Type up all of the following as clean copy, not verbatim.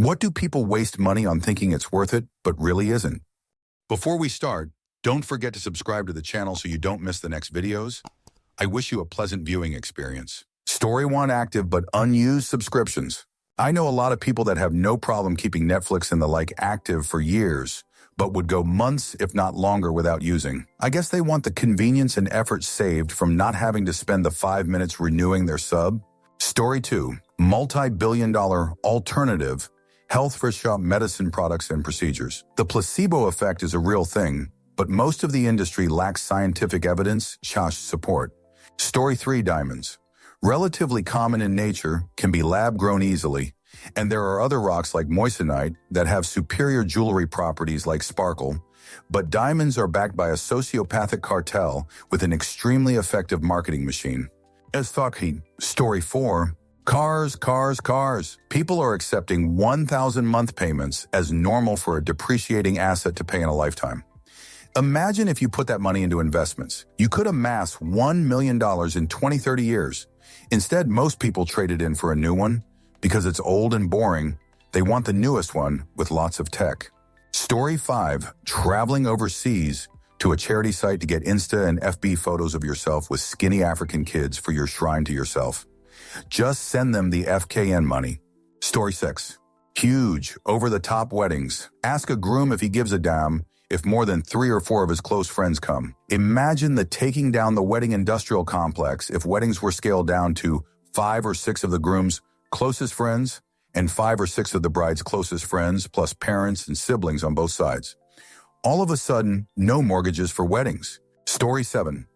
What do people waste money on thinking it's worth it, but really isn't? Before we start, don't forget to subscribe to the channel so you don't miss the next videos. I wish you a pleasant viewing experience. Story 1 active but unused subscriptions. I know a lot of people that have no problem keeping Netflix and the like active for years, but would go months if not longer without using. I guess they want the convenience and effort saved from not having to spend the 5 minutes renewing their sub. Story 2, multi-billion-dollar alternative health for shop medicine products and procedures. The placebo effect is a real thing, but most of the industry lacks scientific evidence, support. Story 3, diamonds. Relatively common in nature, can be lab-grown easily, and there are other rocks like moissanite that have superior jewelry properties like sparkle, but diamonds are backed by a sociopathic cartel with an extremely effective marketing machine. Story 4, cars. People are accepting 1,000 month payments as normal for a depreciating asset to pay in a lifetime. Imagine if you put that money into investments. You could amass $1 million in 20-30 years. Instead, most people trade it in for a new one. Because it's old and boring, they want the newest one with lots of tech. Story 5, traveling overseas to a charity site to get Insta and FB photos of yourself with skinny African kids for your shrine to yourself. Just send them the FKN money. Story 6, huge, over-the-top weddings. Ask a groom if he gives a damn if more than 3 or 4 of his close friends come. Imagine the taking down the wedding industrial complex if weddings were scaled down to 5 or 6 of the groom's closest friends and 5 or 6 of the bride's closest friends, plus parents and siblings on both sides. All of a sudden, no mortgages for weddings. Story 7,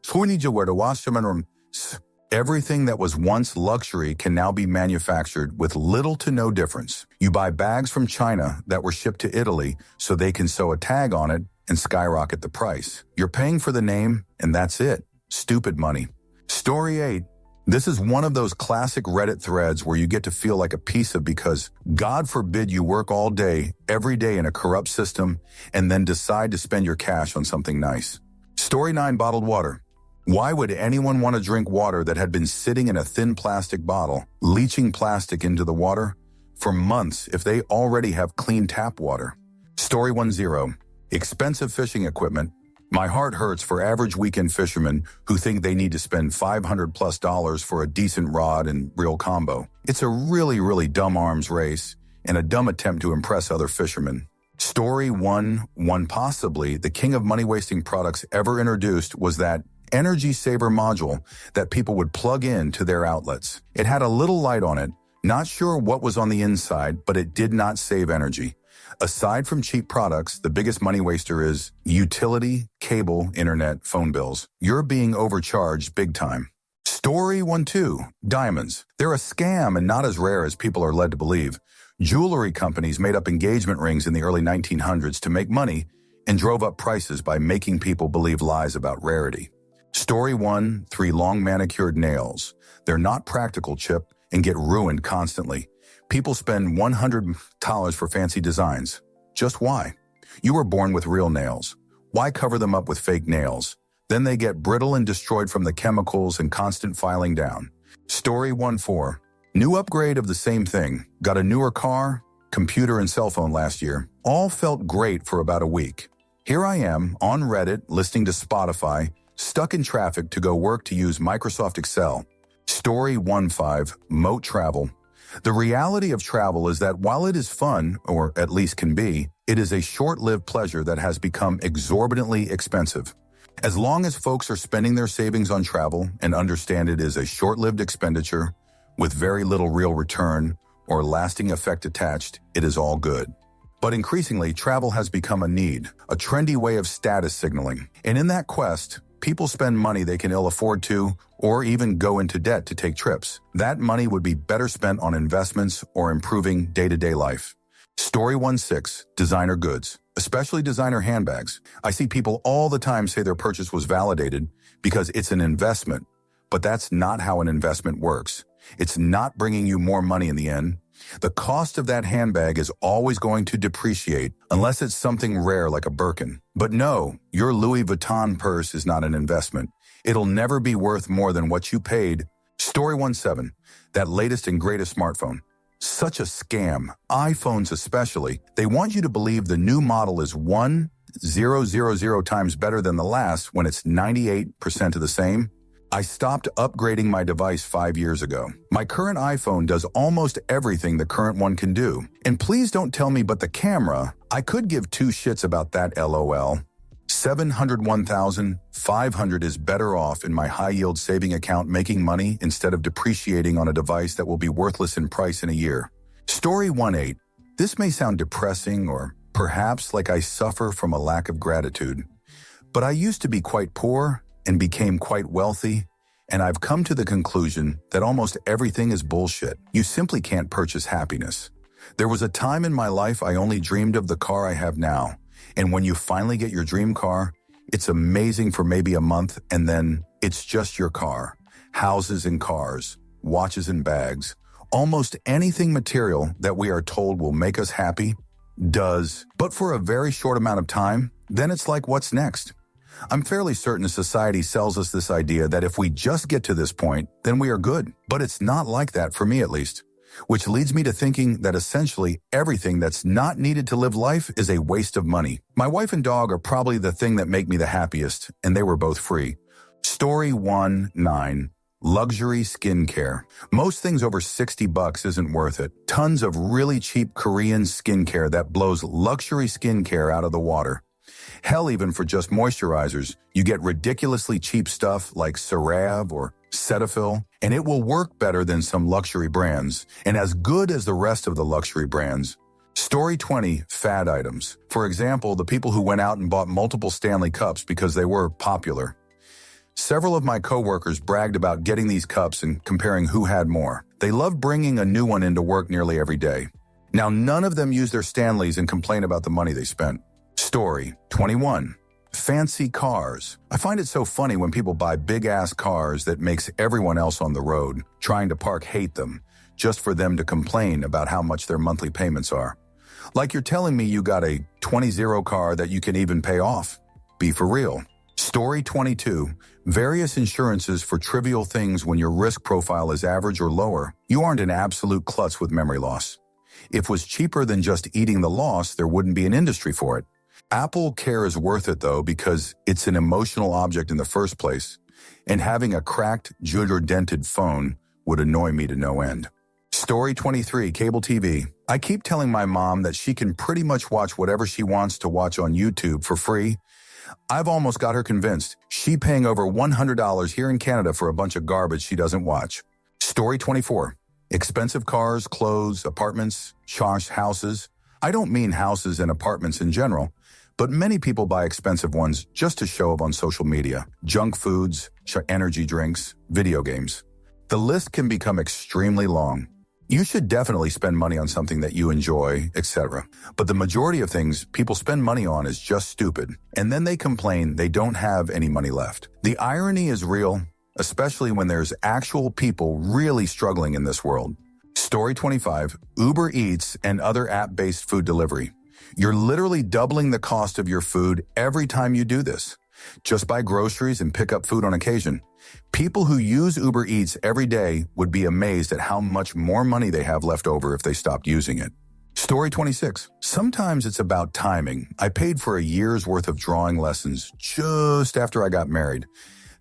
everything that was once luxury can now be manufactured with little to no difference. You buy bags from China that were shipped to Italy so they can sew a tag on it and skyrocket the price. You're paying for the name, and that's it. Stupid money. Story 8. This is one of those classic Reddit threads where you get to feel like a piece of because God forbid you work all day, every day in a corrupt system, and then decide to spend your cash on something nice. Story 9, bottled water. Why would anyone want to drink water that had been sitting in a thin plastic bottle, leaching plastic into the water for months if they already have clean tap water? Story 10, expensive fishing equipment. My heart hurts for average weekend fishermen who think they need to spend $500+ for a decent rod and reel combo. It's a really dumb arms race and a dumb attempt to impress other fishermen. Story 1, possibly the king of money-wasting products ever introduced was that energy saver module that people would plug in to their outlets. It had a little light on it, not sure what was on the inside, but it did not save energy. Aside from cheap products, the biggest money waster is utility, cable, internet, phone bills. You're being overcharged big time. Story 12, diamonds. They're a scam and not as rare as people are led to believe. Jewelry companies made up engagement rings in the early 1900s to make money and drove up prices by making people believe lies about rarity. Story 1, 3 long manicured nails. They're not practical, Chip, and get ruined constantly. People spend $100 for fancy designs. Just why? You were born with real nails. Why cover them up with fake nails? Then they get brittle and destroyed from the chemicals and constant filing down. Story 14. New upgrade of the same thing. Got a newer car, computer and cell phone last year. All felt great for about a week. Here I am on Reddit listening to Spotify, stuck in traffic to go work to use Microsoft Excel. Story 15, moat travel. The reality of travel is that while it is fun, or at least can be, it is a short-lived pleasure that has become exorbitantly expensive. As long as folks are spending their savings on travel and understand it is a short-lived expenditure with very little real return or lasting effect attached, it is all good. But increasingly, travel has become a need, a trendy way of status signaling. And in that quest, people spend money they can ill afford to, or even go into debt to take trips. That money would be better spent on investments or improving day-to-day life. Story 16, designer goods, especially designer handbags. I see people all the time say their purchase was validated because it's an investment, but that's not how an investment works. It's not bringing you more money in the end. The cost of that handbag is always going to depreciate unless it's something rare like a Birkin. But no, your Louis Vuitton purse is not an investment. It'll never be worth more than what you paid. Story 17, that latest and greatest smartphone. Such a scam. iPhones especially. They want you to believe the new model is 1,000 times better than the last when it's 98% of the same. I stopped upgrading my device 5 years ago. My current iPhone does almost everything the current one can do. And please don't tell me but the camera. I could give two shits about that, LOL. 701,500 is better off in my high-yield saving account making money instead of depreciating on a device that will be worthless in price in a year. Story 18. This may sound depressing or perhaps like I suffer from a lack of gratitude, but I used to be quite poor and became quite wealthy, and I've come to the conclusion that almost everything is bullshit. You simply can't purchase happiness. There was a time in my life I only dreamed of the car I have now. And when you finally get your dream car, it's amazing for maybe a month, and then it's just your car. Houses and cars, watches and bags, almost anything material that we are told will make us happy does, but for a very short amount of time, then it's like, what's next? I'm fairly certain society sells us this idea that if we just get to this point, then we are good. But it's not like that for me, at least. Which leads me to thinking that essentially everything that's not needed to live life is a waste of money. My wife and dog are probably the thing that make me the happiest, and they were both free. Story 19. Luxury skincare. Most things over $60 isn't worth it. Tons of really cheap Korean skincare that blows luxury skincare out of the water. Hell, even for just moisturizers, you get ridiculously cheap stuff like CeraVe or Cetaphil, and it will work better than some luxury brands, and as good as the rest of the luxury brands. Story 20, fad items. For example, the people who went out and bought multiple Stanley Cups because they were popular. Several of my coworkers bragged about getting these cups and comparing who had more. They loved bringing a new one into work nearly every day. Now, none of them use their Stanleys and complain about the money they spent. Story 21. Fancy cars. I find it so funny when people buy big-ass cars that makes everyone else on the road, trying to park, hate them, just for them to complain about how much their monthly payments are. Like you're telling me you got a 20-0 car that you can even pay off. Be for real. Story 22. Various insurances for trivial things when your risk profile is average or lower. You aren't an absolute klutz with memory loss. If it was cheaper than just eating the loss, there wouldn't be an industry for it. Apple Care is worth it, though, because it's an emotional object in the first place, and having a cracked, jeweled or dented phone would annoy me to no end. Story 23, cable TV. I keep telling my mom that she can pretty much watch whatever she wants to watch on YouTube for free. I've almost got her convinced. She paying over $100 here in Canada for a bunch of garbage she doesn't watch. Story 24. Expensive cars, clothes, apartments, houses. I don't mean houses and apartments in general, but many people buy expensive ones just to show up on social media. Junk foods, energy drinks, video games. The list can become extremely long. You should definitely spend money on something that you enjoy, etc. But the majority of things people spend money on is just stupid, and then they complain they don't have any money left. The irony is real, especially when there's actual people really struggling in this world. Story 25, Uber Eats and other app-based food delivery. You're literally doubling the cost of your food every time you do this. Just buy groceries and pick up food on occasion. People who use Uber Eats every day would be amazed at how much more money they have left over if they stopped using it. Story 26. Sometimes it's about timing. I paid for a year's worth of drawing lessons just after I got married.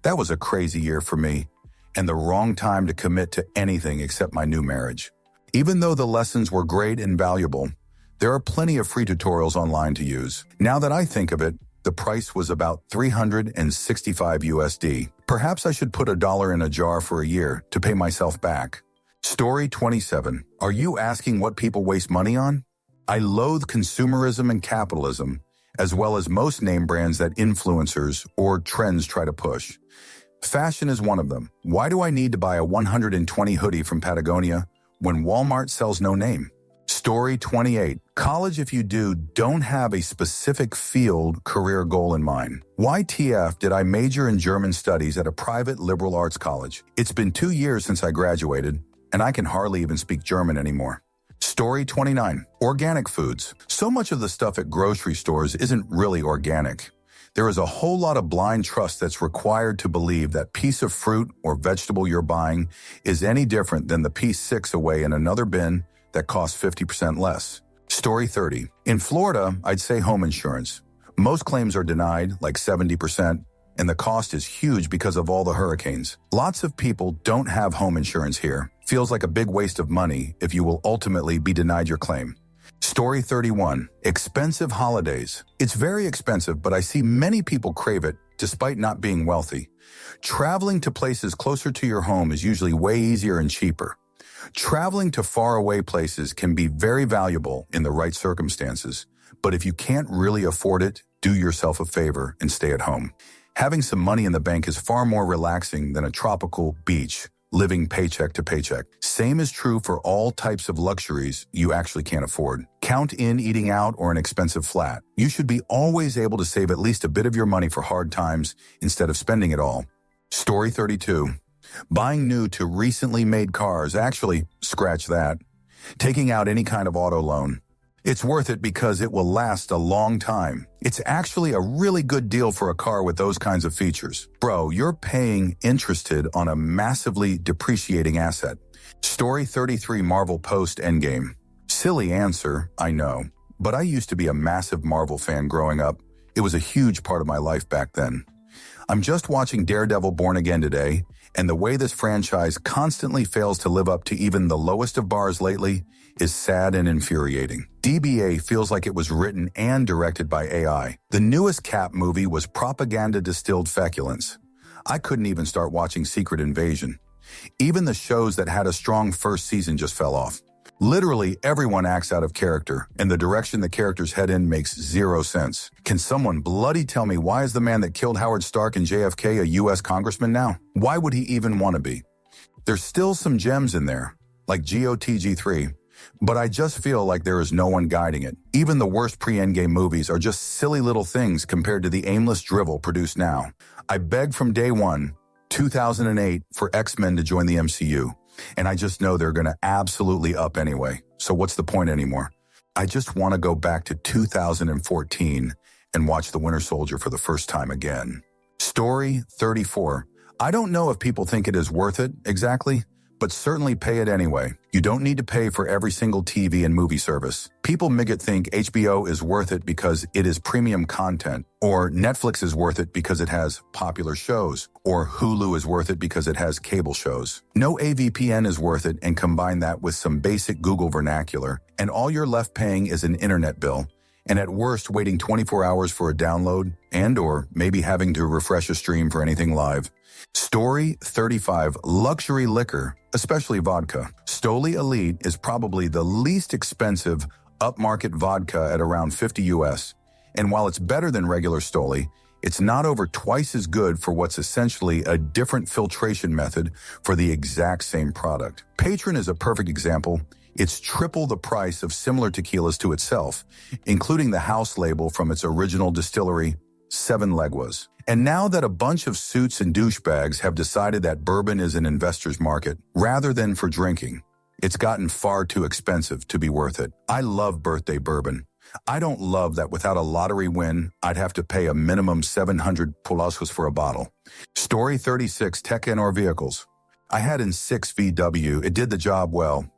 That was a crazy year for me, and the wrong time to commit to anything except my new marriage. Even though the lessons were great and valuable, there are plenty of free tutorials online to use. Now that I think of it, the price was about $365 USD. Perhaps I should put $1 in a jar for a year to pay myself back. Story 27. Are you asking what people waste money on? I loathe consumerism and capitalism, as well as most name brands that influencers or trends try to push. Fashion is one of them. Why do I need to buy a 120 hoodie from Patagonia when Walmart sells no name? Story 28. College, if you do, don't have a specific field career goal in mind. Why TF did I major in German studies at a private liberal arts college? It's been 2 years since I graduated, and I can hardly even speak German anymore. Story 29. Organic foods. So much of the stuff at grocery stores isn't really organic. There is a whole lot of blind trust that's required to believe that piece of fruit or vegetable you're buying is any different than the piece 6 away in another bin that costs 50% less. Story 30. In Florida, I'd say home insurance. Most claims are denied, like 70%, and the cost is huge because of all the hurricanes. Lots of people don't have home insurance here. Feels like a big waste of money if you will ultimately be denied your claim. Story 31. Expensive holidays. It's very expensive, but I see many people crave it despite not being wealthy. Traveling to places closer to your home is usually way easier and cheaper. Traveling to faraway places can be very valuable in the right circumstances, but if you can't really afford it, do yourself a favor and stay at home. Having some money in the bank is far more relaxing than a tropical beach, living paycheck to paycheck. Same is true for all types of luxuries you actually can't afford. Count in eating out or an expensive flat. You should be always able to save at least a bit of your money for hard times instead of spending it all. Story 32. Buying new to recently made cars, actually, scratch that. Taking out any kind of auto loan. It's worth it because it will last a long time. It's actually a really good deal for a car with those kinds of features. Bro, you're paying interested on a massively depreciating asset. Story 33. Marvel post-Endgame. Silly answer, I know, but I used to be a massive Marvel fan growing up. It was a huge part of my life back then. I'm just watching Daredevil Born Again today, and the way this franchise constantly fails to live up to even the lowest of bars lately is sad and infuriating. DBA feels like it was written and directed by AI. The newest Cap movie was propaganda-distilled feculence. I couldn't even start watching Secret Invasion. Even the shows that had a strong first season just fell off. Literally everyone acts out of character, and the direction the characters head in makes zero sense. Can someone bloody tell me why is the man that killed Howard Stark and JFK a U.S. congressman now? Why would he even want to be? There's still some gems in there, like GOTG3, but I just feel like there is no one guiding it. Even the worst pre-Endgame movies are just silly little things compared to the aimless drivel produced now. I begged from day one, 2008, for X-Men to join the MCU. And I just know they're going to absolutely up anyway. So what's the point anymore? I just want to go back to 2014 and watch The Winter Soldier for the first time again. Story 34. I don't know if people think it is worth it exactly, but certainly pay it anyway. You don't need to pay for every single TV and movie service. People think HBO is worth it because it is premium content, or Netflix is worth it because it has popular shows, or Hulu is worth it because it has cable shows. No AVPN is worth it, and combine that with some basic Google vernacular, and all you're left paying is an internet bill, and at worst waiting 24 hours for a download, and or maybe having to refresh a stream for anything live. Story 35. Luxury liquor, especially vodka. Stoli Elite is probably the least expensive upmarket vodka at around $50 US. And while it's better than regular Stoli, it's not over twice as good for what's essentially a different filtration method for the exact same product. Patron is a perfect example. It's triple the price of similar tequilas to itself, including the house label from its original distillery, Seven Leguas. And now that a bunch of suits and douchebags have decided that bourbon is an investor's market rather than for drinking, it's gotten far too expensive to be worth it. I love birthday bourbon. I don't love that without a lottery win, I'd have to pay a minimum 700 pesos for a bottle. Story 36. Tech and or vehicles. I had an 6 VW. It did the job well.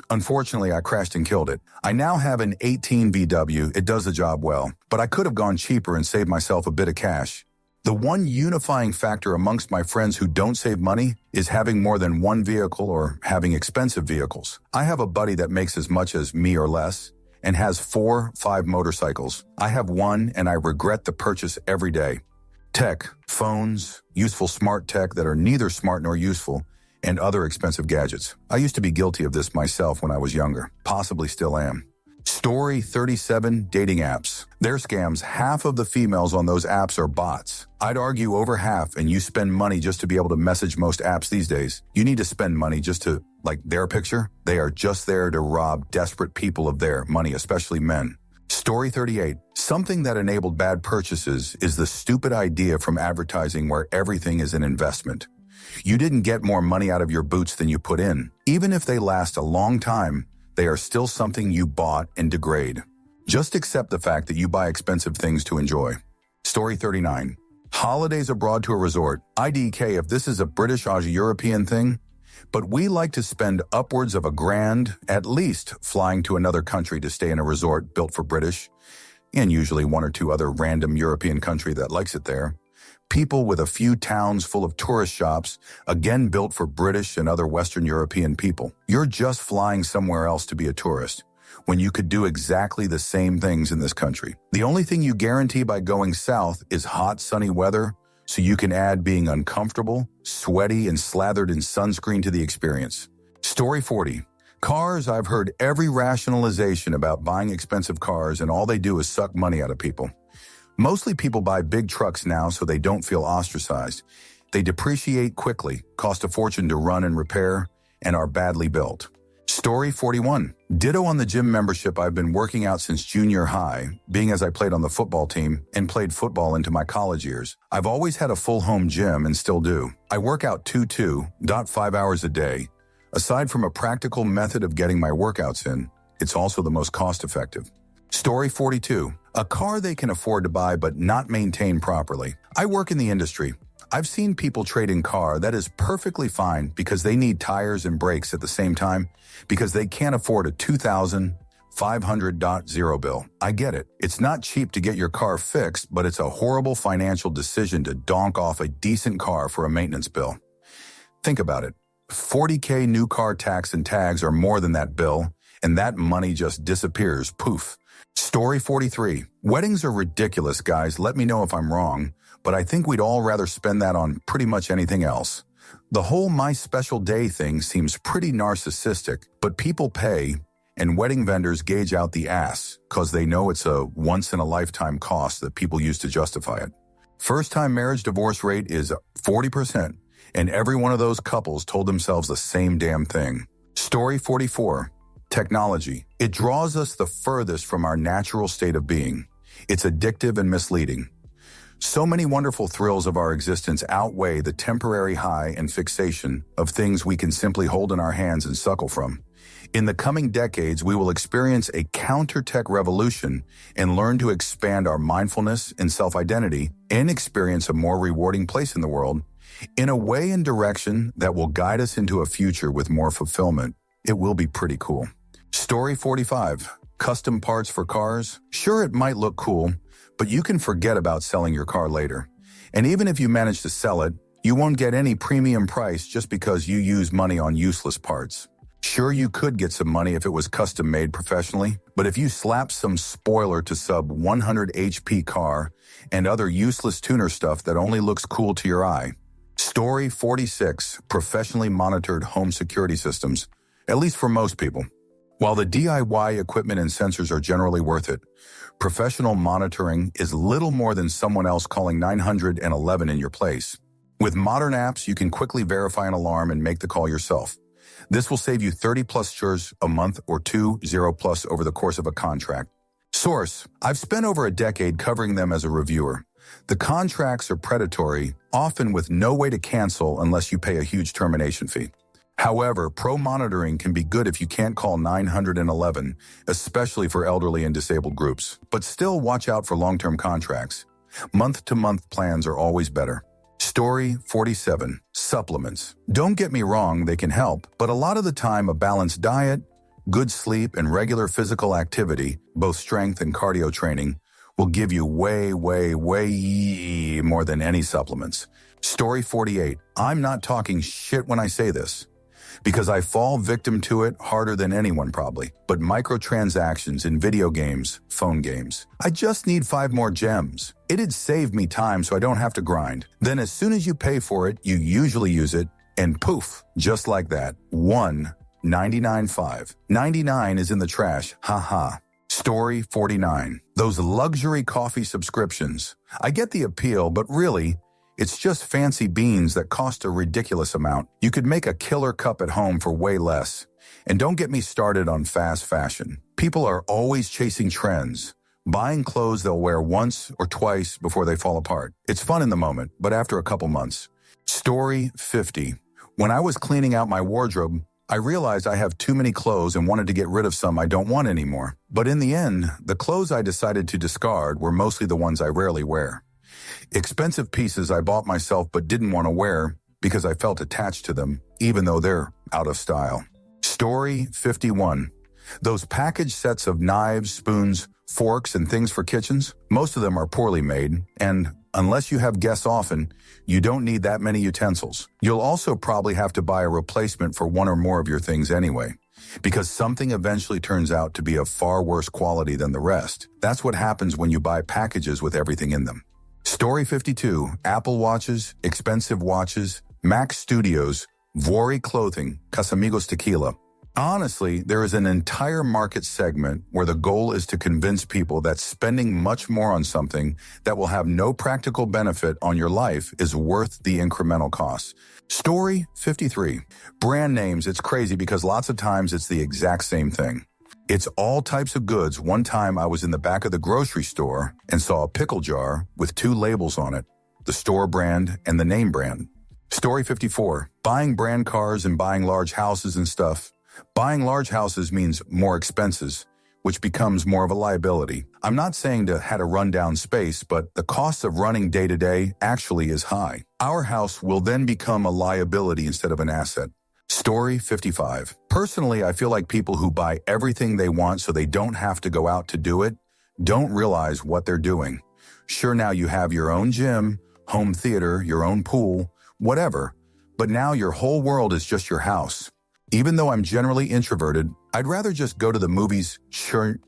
Unfortunately, I crashed and killed it. I now have an 18 VW. It does the job well, but I could have gone cheaper and saved myself a bit of cash. The one unifying factor amongst my friends who don't save money is having more than one vehicle or having expensive vehicles. I have a buddy that makes as much as me or less and has 4-5 motorcycles. I have one and I regret the purchase every day. Tech, phones, useful smart tech that are neither smart nor useful, and other expensive gadgets. I used to be guilty of this myself when I was younger, possibly still am. Story 37. Dating apps. They're scams. Half of the females on those apps are bots. I'd argue over half, and you spend money just to be able to message most apps these days. You need to spend money just to, like their picture. They are just there to rob desperate people of their money, especially men. Story 38. Something that enabled bad purchases is the stupid idea from advertising where everything is an investment. You didn't get more money out of your boots than you put in. Even if they last a long time, they are still something you bought and degrade. Just accept the fact that you buy expensive things to enjoy. Story 39. Holidays abroad to a resort. IDK, if this is a British or European thing, But we like to spend upwards of $1,000 at least flying to another country to stay in a resort built for British, and usually one or two other random European country that likes it there. People with a few towns full of tourist shops, again built for British and other Western European people. You're just flying somewhere else to be a tourist, when you could do exactly the same things in this country. The only thing you guarantee by going south is hot, sunny weather, so you can add being uncomfortable, sweaty, and slathered in sunscreen to the experience. Story 40. Cars. I've heard every rationalization about buying expensive cars, and all they do is suck money out of people. Mostly people buy big trucks now so they don't feel ostracized. They depreciate quickly, cost a fortune to run and repair, and are badly built. Story 41. Ditto on the gym membership. I've been working out since junior high, being as I played on the football team and played football into my college years. I've always had a full home gym and still do. I work out 5 hours a day. Aside from a practical method of getting my workouts in, it's also the most cost-effective. Story 42. A car they can afford to buy but not maintain properly. I work in the industry. I've seen people trade in car that is perfectly fine because they need tires and brakes at the same time because they can't afford a $2,500 bill. I get it. It's not cheap to get your car fixed, but it's a horrible financial decision to donk off a decent car for a maintenance bill. Think about it. $40,000 new car tax and tags are more than that bill, and that money just disappears, poof. Story 43. Weddings are ridiculous, guys. Let me know if I'm wrong, but I think we'd all rather spend that on pretty much anything else. The whole my special day thing seems pretty narcissistic, but people pay, and wedding vendors gauge out the ass because they know it's a once-in-a-lifetime cost that people use to justify it. First-time marriage divorce rate is 40%, and every one of those couples told themselves the same damn thing. Story 44. Technology. It draws us the furthest from our natural state of being. It's addictive and misleading. So many wonderful thrills of our existence outweigh the temporary high and fixation of things we can simply hold in our hands and suckle from. In the coming decades, we will experience a counter-tech revolution and learn to expand our mindfulness and self-identity and experience a more rewarding place in the world in a way and direction that will guide us into a future with more fulfillment. It will be pretty cool. Story 45. Custom parts for cars. Sure, it might look cool, but you can forget about selling your car later. And even if you manage to sell it, you won't get any premium price just because you use money on useless parts. Sure, you could get some money if it was custom made professionally, but if you slap some spoiler to sub 100 HP car and other useless tuner stuff that only looks cool to your eye. Story 46. Professionally monitored home security systems, at least for most people. While the DIY equipment and sensors are generally worth it, professional monitoring is little more than someone else calling 911 in your place. With modern apps, you can quickly verify an alarm and make the call yourself. This will save you 30+ chures a month or 20+ over the course of a contract. Source. I've spent over a decade covering them as a reviewer. The contracts are predatory, often with no way to cancel unless you pay a huge termination fee. However, pro monitoring can be good if you can't call 911, especially for elderly and disabled groups. But still watch out for long-term contracts. Month-to-month plans are always better. Story 47. Supplements. Don't get me wrong, they can help, but a lot of the time a balanced diet, good sleep, and regular physical activity, both strength and cardio training, will give you way more than any supplements. Story 48. I'm not talking shit when I say this, because I fall victim to it harder than anyone probably. But microtransactions in video games, phone games. I just need 5 more gems. It'd save me time so I don't have to grind. Then as soon as you pay for it, you usually use it, and poof, just like that. 1.99.5. 99 is in the trash, haha. Story 49. Those luxury coffee subscriptions. I get the appeal, but really, it's just fancy beans that cost a ridiculous amount. You could make a killer cup at home for way less. And don't get me started on fast fashion. People are always chasing trends, buying clothes they'll wear once or twice before they fall apart. It's fun in the moment, but after a couple months. Story 50. When I was cleaning out my wardrobe, I realized I have too many clothes and wanted to get rid of some I don't want anymore. But in the end, the clothes I decided to discard were mostly the ones I rarely wear. Expensive pieces I bought myself but didn't want to wear because I felt attached to them, even though they're out of style. Story 51. Those packaged sets of knives, spoons, forks, and things for kitchens, most of them are poorly made, and unless you have guests often, you don't need that many utensils. You'll also probably have to buy a replacement for one or more of your things anyway, because something eventually turns out to be of far worse quality than the rest. That's what happens when you buy packages with everything in them. Story 52. Apple Watches, expensive watches, Mac Studios, Vuori Clothing, Casamigos Tequila. Honestly, there is an entire market segment where the goal is to convince people that spending much more on something that will have no practical benefit on your life is worth the incremental costs. Story 53. Brand names, it's crazy because lots of times it's the exact same thing. It's all types of goods. One time I was in the back of the grocery store and saw a pickle jar with two labels on it, the store brand and the name brand. Story 54. Buying brand cars and buying large houses and stuff. Buying large houses means more expenses, which becomes more of a liability. I'm not saying to have a rundown space, but the cost of running day to day actually is high. Our house will then become a liability instead of an asset. Story 55. Personally, I feel like people who buy everything they want so they don't have to go out to do it don't realize what they're doing. Sure, now you have your own gym, home theater, your own pool, whatever, but now your whole world is just your house. Even though I'm generally introverted, I'd rather just go to the movies,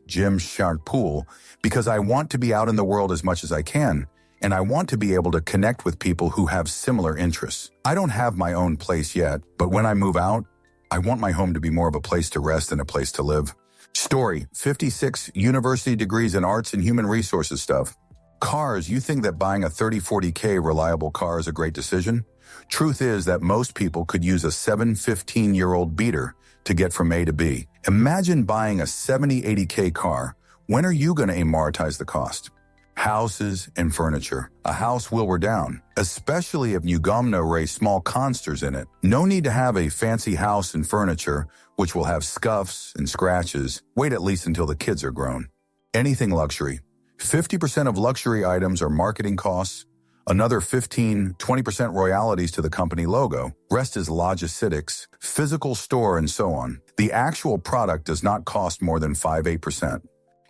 gym, pool, because I want to be out in the world as much as I can, and I want to be able to connect with people who have similar interests. I don't have my own place yet, but when I move out, I want my home to be more of a place to rest than a place to live. Story 56. University degrees in arts and human resources stuff. Cars, you think that buying a 30-40K reliable car is a great decision? Truth is that most people could use a 7-15-year-old beater to get from A to B. Imagine buying a 70-80K car. When are you going to amortize the cost? Houses and furniture. A house will wear down, especially if you raise small consters in it. No need to have a fancy house and furniture, which will have scuffs and scratches. Wait at least until the kids are grown. Anything luxury. 50% of luxury items are marketing costs. Another 15-20% royalties to the company logo. Rest is logistics, physical store, and so on. The actual product does not cost more than 5-8%.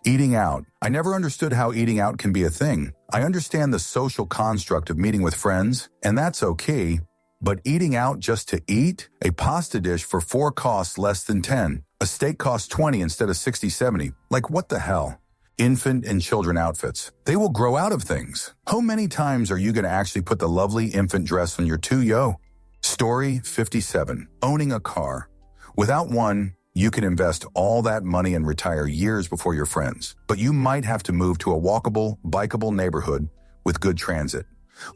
Eating out. I never understood how eating out can be a thing. I understand the social construct of meeting with friends, and that's okay, but eating out just to eat? A pasta dish for 4 costs less than 10. A steak costs 20 instead of 60-70. Like, what the hell? Infant and children outfits. They will grow out of things. How many times are you going to actually put the lovely infant dress on your two-yo? Story 57. Owning a car. Without one, you can invest all that money and retire years before your friends. But you might have to move to a walkable, bikeable neighborhood with good transit.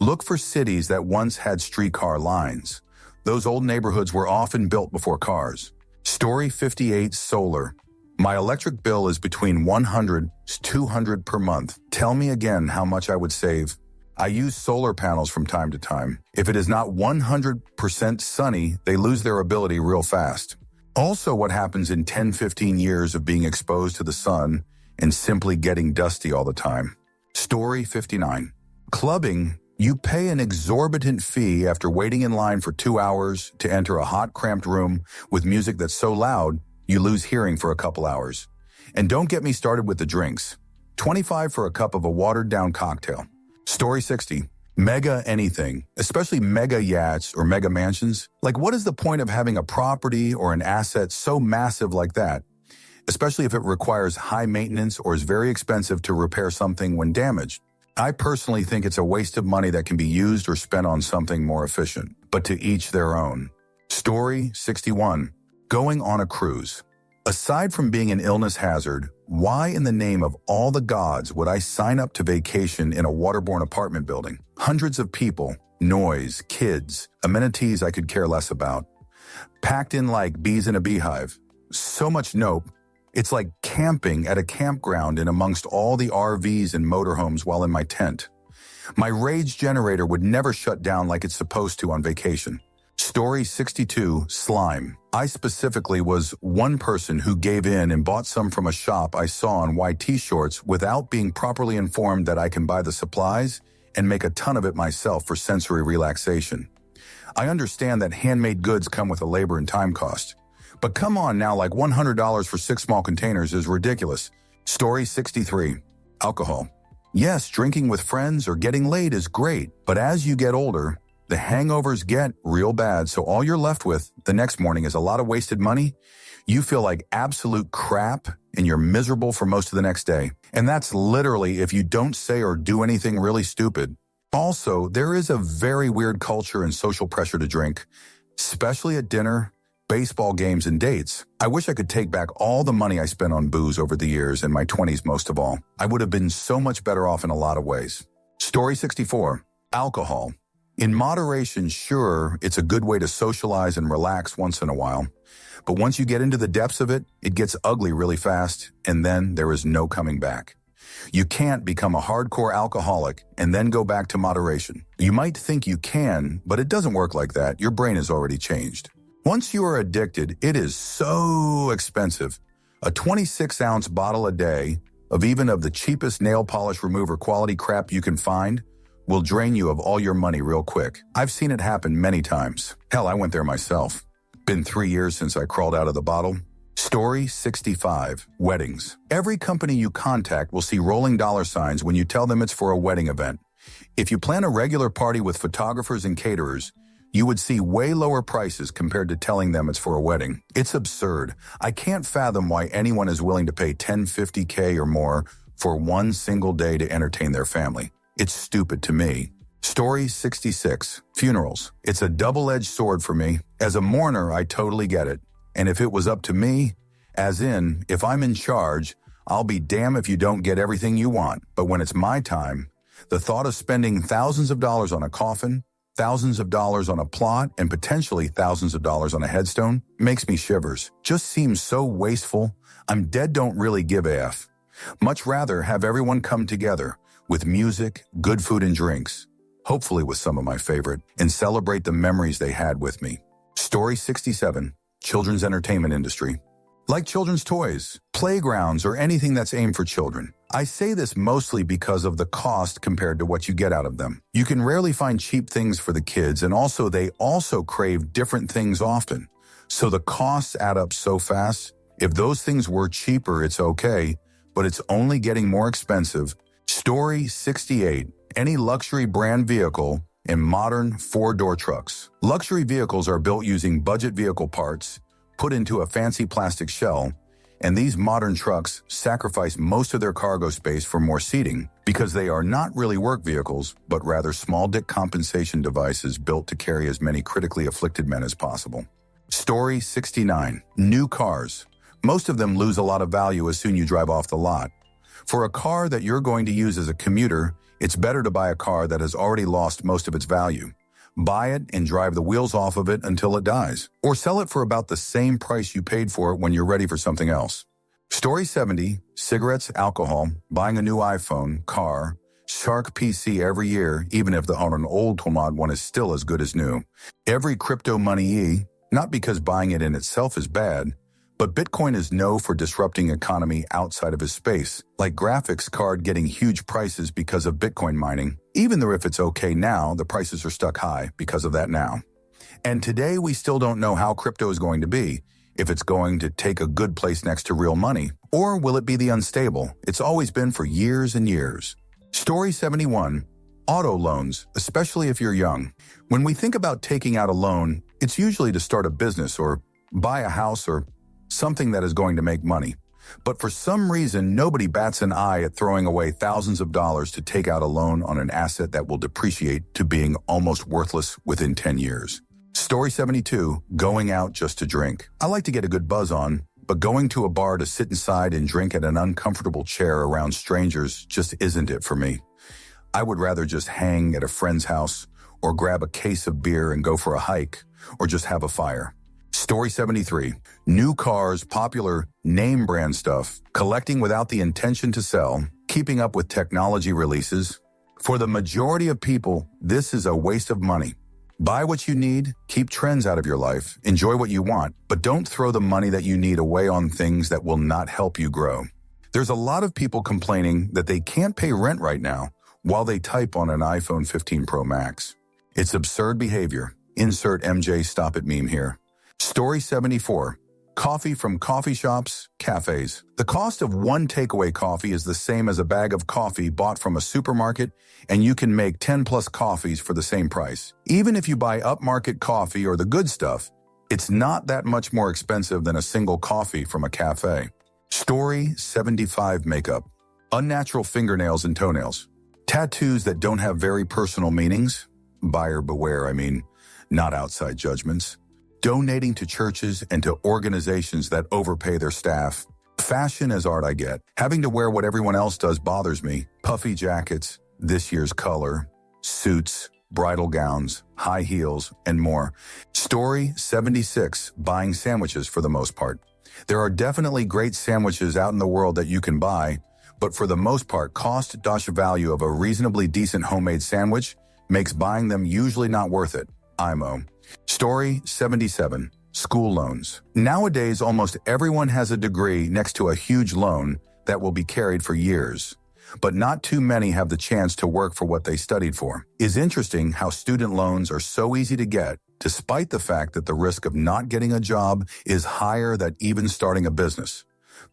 Look for cities that once had streetcar lines. Those old neighborhoods were often built before cars. Story 58. Solar. My electric bill is between $100 to $200 per month. Tell me again how much I would save. I use solar panels from time to time. If it is not 100% sunny, they lose their ability real fast. Also, what happens in 10-15 years of being exposed to the sun and simply getting dusty all the time. Story 59. Clubbing. You pay an exorbitant fee after waiting in line for 2 hours to enter a hot, cramped room with music that's so loud you lose hearing for a couple hours. And don't get me started with the drinks. $25 for a cup of a watered-down cocktail. Story 60. Mega anything, especially mega yachts or mega mansions. Like, what is the point of having a property or an asset so massive like that, especially if it requires high maintenance or is very expensive to repair something when damaged? I personally think it's a waste of money that can be used or spent on something more efficient, but to each their own. Story 61. Going on a cruise. Aside from being an illness hazard, why in the name of all the gods would I sign up to vacation in a waterborne apartment building? Hundreds of people, noise, kids, amenities I could care less about. Packed in like bees in a beehive. So much nope. It's like camping at a campground in amongst all the RVs and motorhomes while in my tent. My rage generator would never shut down like it's supposed to on vacation. Story 62. Slime. I specifically was one person who gave in and bought some from a shop I saw on YT shorts without being properly informed that I can buy the supplies and make a ton of it myself for sensory relaxation. I understand that handmade goods come with a labor and time cost. But come on now, like $100 for 6 small containers is ridiculous. Story 63. Alcohol. Yes, drinking with friends or getting laid is great, but as you get older, the hangovers get real bad, so all you're left with the next morning is a lot of wasted money. You feel like absolute crap, and you're miserable for most of the next day. And that's literally if you don't say or do anything really stupid. Also, there is a very weird culture and social pressure to drink, especially at dinner, baseball games, and dates. I wish I could take back all the money I spent on booze over the years, in my 20s most of all. I would have been so much better off in a lot of ways. Story 64. Alcohol. In moderation, sure, it's a good way to socialize and relax once in a while. But once you get into the depths of it, it gets ugly really fast, and then there is no coming back. You can't become a hardcore alcoholic and then go back to moderation. You might think you can, but it doesn't work like that. Your brain has already changed. Once you are addicted, it is so expensive. A 26-ounce bottle a day of the cheapest nail polish remover quality crap you can find will drain you of all your money real quick. I've seen it happen many times. Hell, I went there myself. Been 3 years since I crawled out of the bottle. Story 65. Weddings. Every company you contact will see rolling dollar signs when you tell them it's for a wedding event. If you plan a regular party with photographers and caterers, you would see way lower prices compared to telling them it's for a wedding. It's absurd. I can't fathom why anyone is willing to pay $10-50K or more for one single day to entertain their family. It's stupid to me. Story 66. Funerals. It's a double-edged sword for me. As a mourner, I totally get it. And if it was up to me, as in, if I'm in charge, I'll be damned if you don't get everything you want. But when it's my time, the thought of spending thousands of dollars on a coffin, thousands of dollars on a plot, and potentially thousands of dollars on a headstone makes me shivers. Just seems so wasteful. I'm dead, don't really give a F. Much rather have everyone come together with music, good food and drinks, hopefully with some of my favorite, and celebrate the memories they had with me. Story 67. Children's entertainment industry. Like children's toys, playgrounds, or anything that's aimed for children. I say this mostly because of the cost compared to what you get out of them. You can rarely find cheap things for the kids, and also they also crave different things often. So the costs add up so fast. If those things were cheaper, it's okay, but it's only getting more expensive. Story 68. Any luxury brand vehicle and modern 4-door trucks. Luxury vehicles are built using budget vehicle parts, put into a fancy plastic shell, and these modern trucks sacrifice most of their cargo space for more seating because they are not really work vehicles, but rather small dick compensation devices built to carry as many critically afflicted men as possible. Story 69. New cars. Most of them lose a lot of value as soon as you drive off the lot. For a car that you're going to use as a commuter, it's better to buy a car that has already lost most of its value. Buy it and drive the wheels off of it until it dies. Or sell it for about the same price you paid for it when you're ready for something else. Story 70. Cigarettes, alcohol, buying a new iPhone, car, Shark PC every year, even if the on an old Tomad one is still as good as new. Every crypto money, not because buying it in itself is bad, but Bitcoin is known for disrupting economy outside of his space, like graphics card getting huge prices because of Bitcoin mining. Even though if it's okay now, the prices are stuck high because of that now. And today we still don't know how crypto is going to be, if it's going to take a good place next to real money, or will it be the unstable it's always been for years and years. Story 71. Auto loans, especially if you're young. When we think about taking out a loan, it's usually to start a business or buy a house or something that is going to make money. But for some reason, nobody bats an eye at throwing away thousands of dollars to take out a loan on an asset that will depreciate to being almost worthless within 10 years. Story 72. Going out just to drink. I like to get a good buzz on, but going to a bar to sit inside and drink at an uncomfortable chair around strangers just isn't it for me. I would rather just hang at a friend's house or grab a case of beer and go for a hike or just have a fire. Story 73. New cars, popular name brand stuff, collecting without the intention to sell, keeping up with technology releases. For the majority of people, this is a waste of money. Buy what you need, keep trends out of your life, enjoy what you want, but don't throw the money that you need away on things that will not help you grow. There's a lot of people complaining that they can't pay rent right now while they type on an iPhone 15 Pro Max. It's absurd behavior. Insert MJ Stop It meme here. Story 74. Coffee from coffee shops, cafes. The cost of one takeaway coffee is the same as a bag of coffee bought from a supermarket, and you can make 10 plus coffees for the same price. Even if you buy upmarket coffee or the good stuff, it's not that much more expensive than a single coffee from a cafe. Story 75. Makeup. Unnatural fingernails and toenails. Tattoos that don't have very personal meanings. Buyer beware, not outside judgments. Donating to churches and to organizations that overpay their staff. Fashion as art I get. Having to wear what everyone else does bothers me. Puffy jackets, this year's color, suits, bridal gowns, high heels, and more. Story 76. Buying sandwiches for the most part. There are definitely great sandwiches out in the world that you can buy, but for the most part, cost-value of a reasonably decent homemade sandwich makes buying them usually not worth it. IMO. Story 77. School loans. Nowadays, almost everyone has a degree next to a huge loan that will be carried for years, but not too many have the chance to work for what they studied for. It's interesting how student loans are so easy to get, despite the fact that the risk of not getting a job is higher than even starting a business.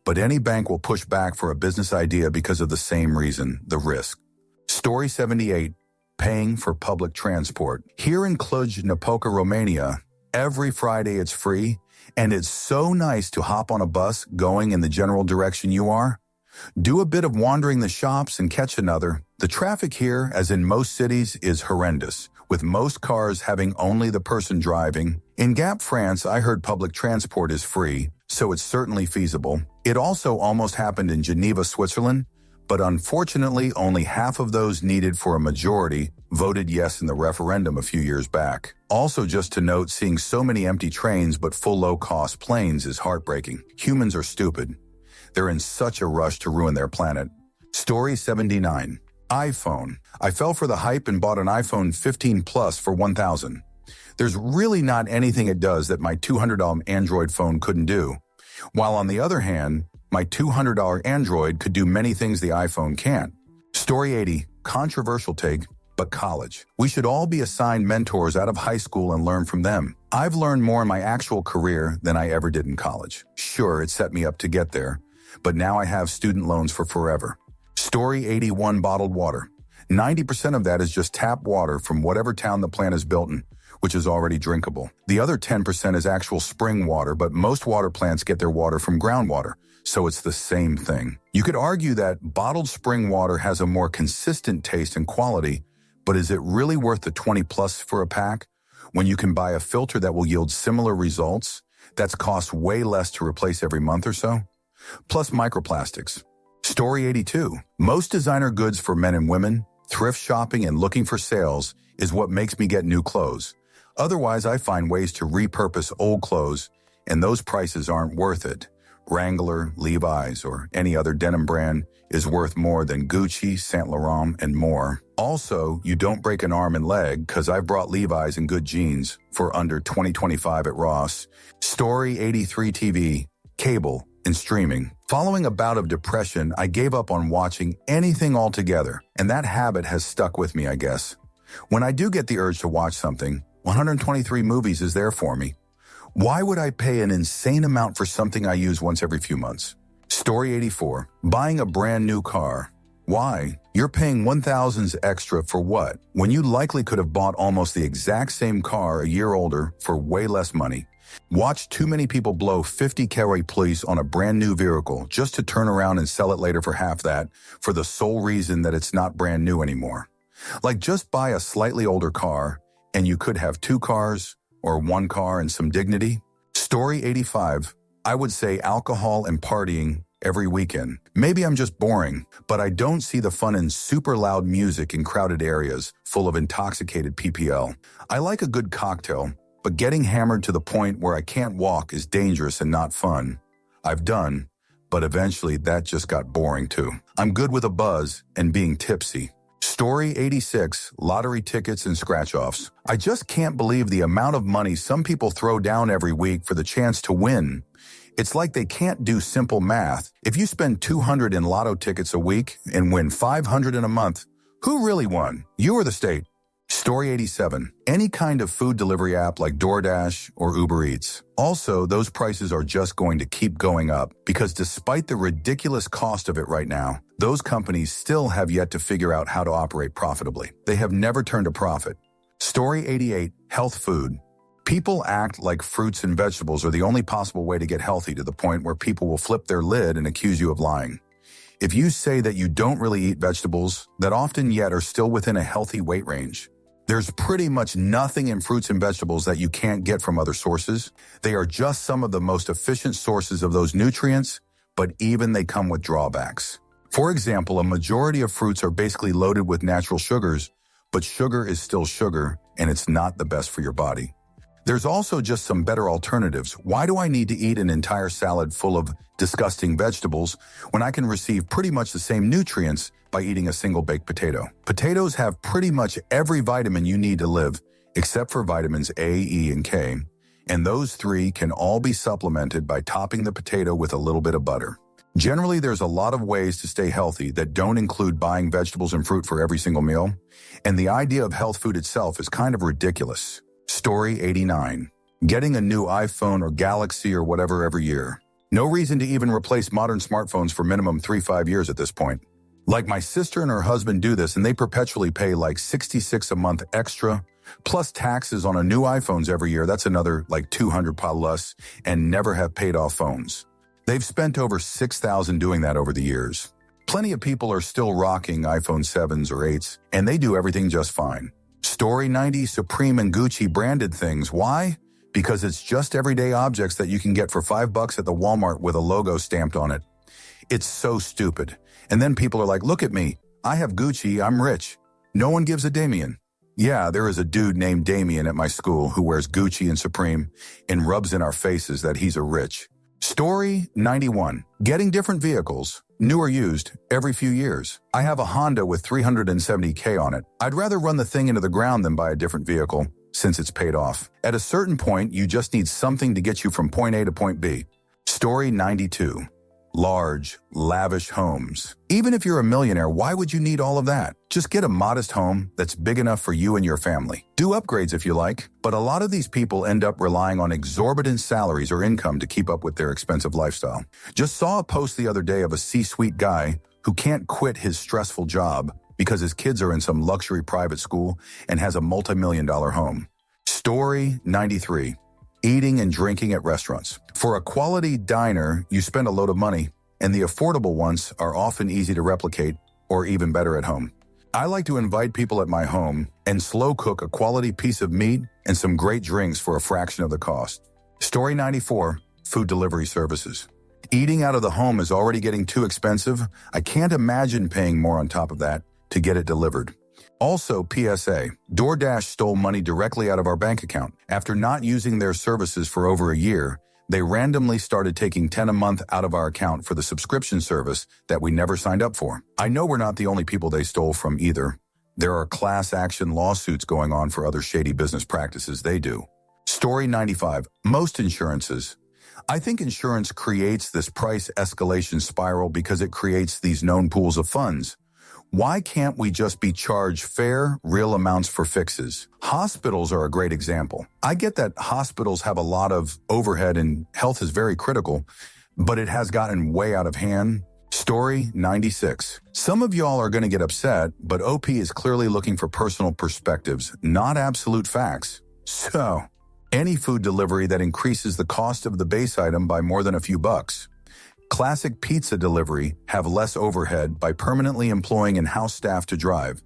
But any bank will push back for a business idea because of the same reason, the risk. Story 78. Paying for public transport. Here in Cluj-Napoca, Romania, every Friday it's free, and it's so nice to hop on a bus going in the general direction you are. Do a bit of wandering the shops and catch another. The traffic here, as in most cities, is horrendous, with most cars having only the person driving. In Gap, France, I heard public transport is free, so it's certainly feasible. It also almost happened in Geneva, Switzerland, but unfortunately only half of those needed for a majority voted yes in the referendum a few years back. Also, just to note, seeing so many empty trains but full low-cost planes is heartbreaking. Humans are stupid. They're in such a rush to ruin their planet. Story 79. iPhone. I fell for the hype and bought an iPhone 15 Plus for $1,000. There's really not anything it does that my $200 Android phone couldn't do. While on the other hand, my $200 Android could do many things the iPhone can't. Story 80. Controversial take, but college. We should all be assigned mentors out of high school and learn from them. I've learned more in my actual career than I ever did in college. Sure, it set me up to get there, but now I have student loans for forever. Story 81. Bottled water. 90% of that is just tap water from whatever town the plant is built in, which is already drinkable. The other 10% is actual spring water, but most water plants get their water from groundwater, so it's the same thing. You could argue that bottled spring water has a more consistent taste and quality, but is it really worth the 20 plus for a pack when you can buy a filter that will yield similar results that's cost way less to replace every month or so? Plus microplastics. Story 82. Most designer goods for men and women, thrift shopping and looking for sales is what makes me get new clothes. Otherwise, I find ways to repurpose old clothes, and those prices aren't worth it. Wrangler, Levi's, or any other denim brand is worth more than Gucci, Saint Laurent, and more. Also, you don't break an arm and leg, because I've brought Levi's and good jeans for under $20.25 at Ross. Story 83. TV, cable, and streaming. Following a bout of depression, I gave up on watching anything altogether, and that habit has stuck with me, I guess. When I do get the urge to watch something, 123 movies is there for me. Why would I pay an insane amount for something I use once every few months? Story 84. Buying a brand new car. Why? You're paying $1,000 extra for what, when you likely could have bought almost the exact same car a year older for way less money? Watch too many people blow 50K police on a brand new vehicle just to turn around and sell it later for half that, for the sole reason that it's not brand new anymore. Like, just buy a slightly older car, and you could have two cars, or one car and some dignity. Story 85. I would say alcohol and partying every weekend. Maybe I'm just boring, but I don't see the fun in super loud music in crowded areas full of intoxicated PPL. I like a good cocktail, but getting hammered to the point where I can't walk is dangerous and not fun. I've done, but eventually that just got boring too. I'm good with a buzz and being tipsy. Story 86. Lottery tickets and scratch-offs. I just can't believe the amount of money some people throw down every week for the chance to win. It's like they can't do simple math. If you spend $200 in lotto tickets a week and win $500 in a month, who really won? You or the state? Story 87. Any kind of food delivery app like DoorDash or Uber Eats. Also, those prices are just going to keep going up because despite the ridiculous cost of it right now, those companies still have yet to figure out how to operate profitably. They have never turned a profit. Story 88. Health food. People act like fruits and vegetables are the only possible way to get healthy to the point where people will flip their lid and accuse you of lying. If you say that you don't really eat vegetables that often yet are still within a healthy weight range, there's pretty much nothing in fruits and vegetables that you can't get from other sources. They are just some of the most efficient sources of those nutrients, but even they come with drawbacks. For example, a majority of fruits are basically loaded with natural sugars, but sugar is still sugar, and it's not the best for your body. There's also just some better alternatives. Why do I need to eat an entire salad full of disgusting vegetables when I can receive pretty much the same nutrients by eating a single baked potato? Potatoes have pretty much every vitamin you need to live, except for vitamins A, E, and K, and those three can all be supplemented by topping the potato with a little bit of butter. Generally, there's a lot of ways to stay healthy that don't include buying vegetables and fruit for every single meal, and the idea of health food itself is kind of ridiculous. Story 89. Getting a new iPhone or Galaxy or whatever every year. No reason to even replace modern smartphones for minimum 3-5 years at this point. Like my sister and her husband do this and they perpetually pay like $66 a month extra, plus taxes on a new iPhones every year. That's another like $200 plus, and never have paid off phones. They've spent over $6,000 doing that over the years. Plenty of people are still rocking iPhone 7s or 8s, and they do everything just fine. Story 90. Supreme and Gucci branded things. Why? Because it's just everyday objects that you can get for $5 at the Walmart with a logo stamped on it. It's so stupid. And then people are like, look at me. I have Gucci. I'm rich. No one gives a Damien. Yeah, there is a dude named Damien at my school who wears Gucci and Supreme and rubs in our faces that he's a rich. Story 91. Getting different vehicles, new or used, every few years. I have a Honda with 370K on it. I'd rather run the thing into the ground than buy a different vehicle, since it's paid off. At a certain point, you just need something to get you from point A to point B. Story 92. Large, lavish homes. Even if you're a millionaire, why would you need all of that? Just get a modest home that's big enough for you and your family. Do upgrades if you like, but a lot of these people end up relying on exorbitant salaries or income to keep up with their expensive lifestyle. Just saw a post the other day of a C-suite guy who can't quit his stressful job because his kids are in some luxury private school and has a multi-million-dollar home. Story 93. Eating and drinking at restaurants. For a quality diner, you spend a load of money, and the affordable ones are often easy to replicate or even better at home. I like to invite people at my home and slow cook a quality piece of meat and some great drinks for a fraction of the cost. Story 94. Food delivery services. Eating out of the home is already getting too expensive. I can't imagine paying more on top of that to get it delivered. Also, PSA, DoorDash stole money directly out of our bank account. After not using their services for over a year, they randomly started taking $10 a month out of our account for the subscription service that we never signed up for. I know we're not the only people they stole from either. There are class action lawsuits going on for other shady business practices they do. Story 95. Most insurances. I think insurance creates this price escalation spiral because it creates these known pools of funds. Why can't we just be charged fair, real amounts for fixes? Hospitals are a great example. I get that hospitals have a lot of overhead and health is very critical, but it has gotten way out of hand. Story 96. Some of y'all are going to get upset, but OP is clearly looking for personal perspectives, not absolute facts. So, any food delivery that increases the cost of the base item by more than a few bucks. Classic pizza delivery have less overhead by permanently employing in-house staff to drive.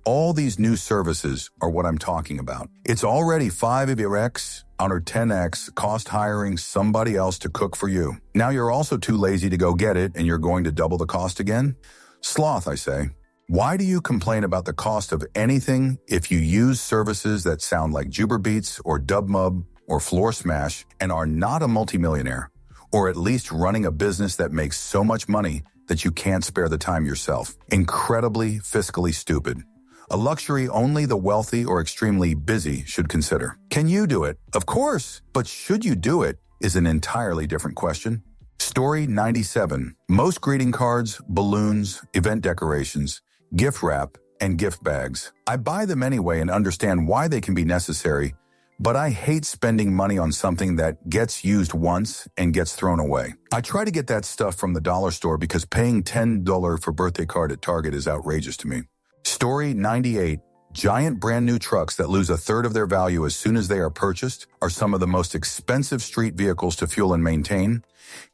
All these new services are what I'm talking about. It's already 5 of your X under 10X cost hiring somebody else to cook for you. Now you're also too lazy to go get it and you're going to double the cost again? Sloth, I say. Why do you complain about the cost of anything if you use services that sound like Juberbeats or Dubmub or Floor Smash and are not a multimillionaire? Or at least running a business that makes so much money that you can't spare the time yourself. Incredibly fiscally stupid. A luxury only the wealthy or extremely busy should consider. Can you do it? Of course, but should you do it is an entirely different question. Story 97. Most greeting cards, balloons, event decorations, gift wrap, and gift bags. I buy them anyway and understand why they can be necessary, but I hate spending money on something that gets used once and gets thrown away. I try to get that stuff from the dollar store because paying $10 for birthday card at Target is outrageous to me. Story 98. Giant brand new trucks that lose a third of their value as soon as they are purchased are some of the most expensive street vehicles to fuel and maintain,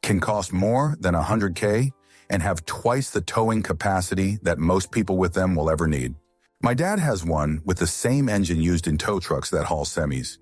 can cost more than $100K, and have twice the towing capacity that most people with them will ever need. My dad has one with the same engine used in tow trucks that haul semis.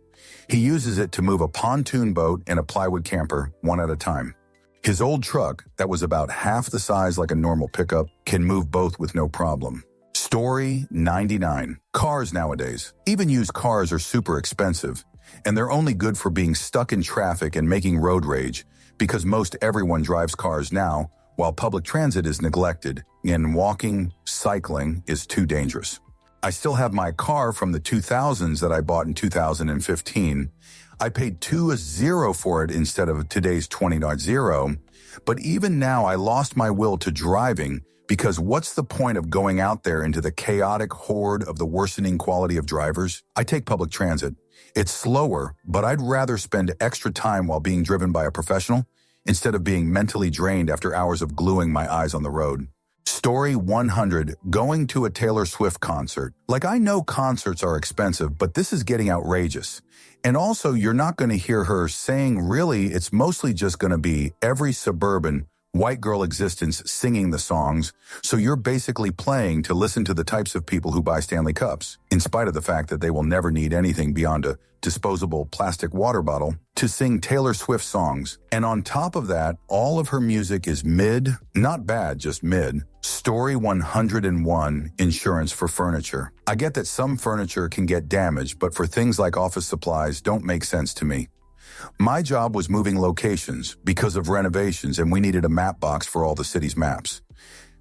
He uses it to move a pontoon boat and a plywood camper one at a time. His old truck, that was about half the size like a normal pickup, can move both with no problem. Story 99. Cars nowadays. Even used cars are super expensive, and they're only good for being stuck in traffic and making road rage because most everyone drives cars now, while public transit is neglected and walking, cycling is too dangerous. I still have my car from the 2000s that I bought in 2015. I paid $2.0 for it instead of today's $20.0, but even now I lost my will to driving because what's the point of going out there into the chaotic horde of the worsening quality of drivers? I take public transit. It's slower, but I'd rather spend extra time while being driven by a professional instead of being mentally drained after hours of gluing my eyes on the road. Story 100. Going to a Taylor Swift concert. Like, I know concerts are expensive, but this is getting outrageous. And also, you're not going to hear her saying really, it's mostly just going to be every suburban white girl existence singing the songs, so you're basically playing to listen to the types of people who buy Stanley Cups, in spite of the fact that they will never need anything beyond a disposable plastic water bottle, to sing Taylor Swift songs. And on top of that, all of her music is mid, not bad, just mid. Story 101. Insurance for furniture. I get that some furniture can get damaged, but for things like office supplies don't make sense to me. My job was moving locations because of renovations, and we needed a map box for all the city's maps.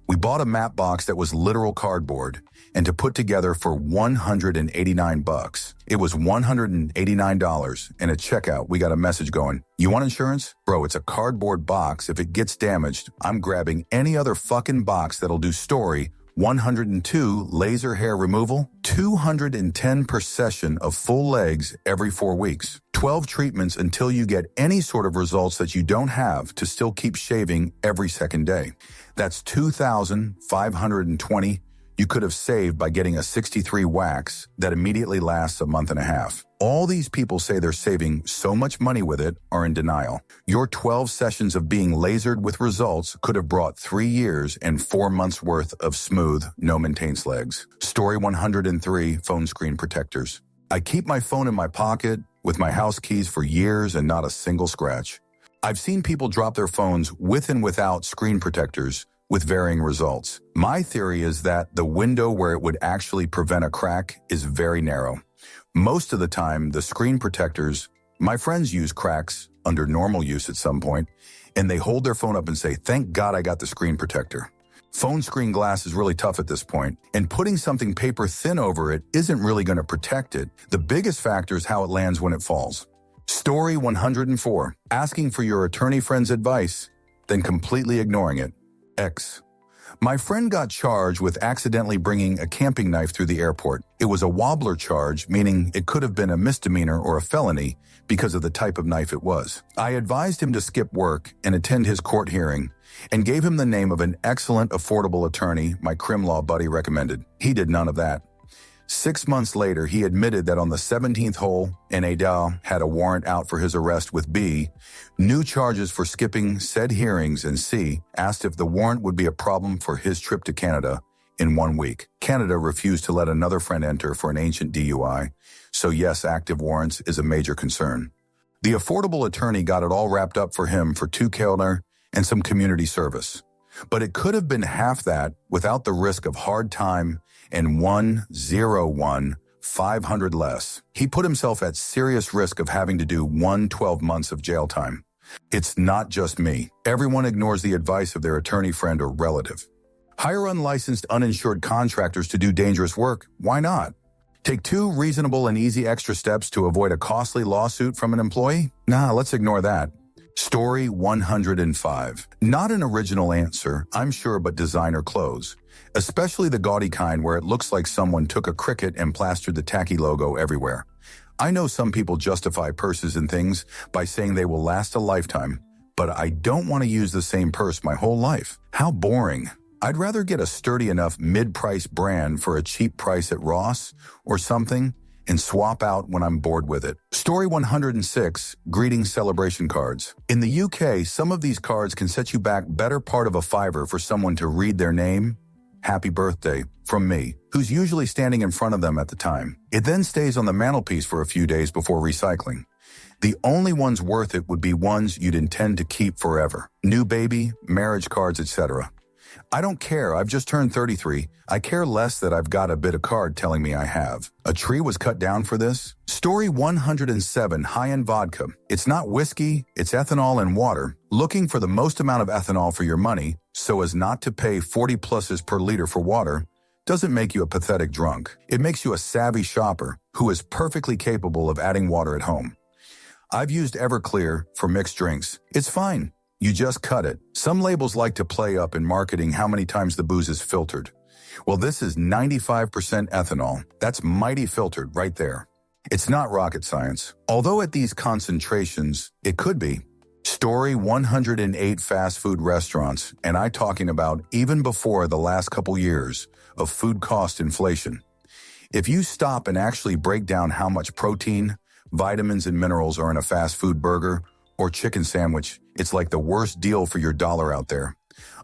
We bought a map box that was literal cardboard and to put together for $189. It was $189, and at checkout, we got a message going, "You want insurance? Bro, it's a cardboard box. If it gets damaged, I'm grabbing any other fucking box that'll do." Story 102. Laser hair removal. 210 per session of full legs every 4 weeks. 12 treatments until you get any sort of results that you don't have to still keep shaving every second day. That's 2,520 you could have saved by getting a 63 wax that immediately lasts a month and a half. All these people say they're saving so much money with it are in denial. Your 12 sessions of being lasered with results could have brought 3 years and 4 months worth of smooth, no-maintenance legs. Story 103. Phone screen protectors. I keep my phone in my pocket with my house keys for years and not a single scratch. I've seen people drop their phones with and without screen protectors with varying results. My theory is that the window where it would actually prevent a crack is very narrow. Most of the time, the screen protectors, my friends use cracks under normal use at some point, and they hold their phone up and say, "Thank God I got the screen protector." Phone screen glass is really tough at this point, and putting something paper thin over it isn't really going to protect it. The biggest factor is how it lands when it falls. Story 104. Asking for your attorney friend's advice, then completely ignoring it. X. My friend got charged with accidentally bringing a camping knife through the airport. It was a wobbler charge, meaning it could have been a misdemeanor or a felony because of the type of knife it was. I advised him to skip work and attend his court hearing, and gave him the name of an excellent, affordable attorney my crim law buddy recommended. He did none of that. 6 months later, he admitted that on the 17th hole, Nadal had a warrant out for his arrest with B, new charges for skipping said hearings, and C, asked if the warrant would be a problem for his trip to Canada in 1 week. Canada refused to let another friend enter for an ancient DUI, so yes, active warrants is a major concern. The affordable attorney got it all wrapped up for him for 2 Kellner and some community service. But it could have been half that without the risk of hard time and 500 less. He put himself at serious risk of having to do 12 months of jail time. It's not just me. Everyone ignores the advice of their attorney friend or relative. Hire unlicensed, uninsured contractors to do dangerous work. Why not? Take 2 reasonable and easy extra steps to avoid a costly lawsuit from an employee? Nah, let's ignore that. Story 105. Not an original answer, I'm sure, but designer clothes. Especially the gaudy kind where it looks like someone took a Cricut and plastered the tacky logo everywhere. I know some people justify purses and things by saying they will last a lifetime, but I don't want to use the same purse my whole life. How boring. I'd rather get a sturdy enough mid-price brand for a cheap price at Ross or something and swap out when I'm bored with it. Story 106, greeting celebration cards. In the UK, some of these cards can set you back better part of a fiver for someone to read their name, happy birthday, from me, who's usually standing in front of them at the time. It then stays on the mantelpiece for a few days before recycling. The only ones worth it would be ones you'd intend to keep forever. New baby, marriage cards, etc. I don't care, I've just turned 33. I care less that I've got a bit of card telling me I have. A tree was cut down for this? Story 107, high-end vodka. It's not whiskey, it's ethanol and water. Looking for the most amount of ethanol for your money, so as not to pay 40 pluses per liter for water, doesn't make you a pathetic drunk. It makes you a savvy shopper who is perfectly capable of adding water at home. I've used Everclear for mixed drinks. It's fine. You just cut it. Some labels like to play up in marketing how many times the booze is filtered. Well, this is 95% ethanol. That's mighty filtered right there. It's not rocket science. Although at these concentrations, it could be. Story 108 fast food restaurants, and I talking about even before the last couple years of food cost inflation. If you stop and actually break down how much protein, vitamins, and minerals are in a fast food burger or chicken sandwich, it's like the worst deal for your dollar out there.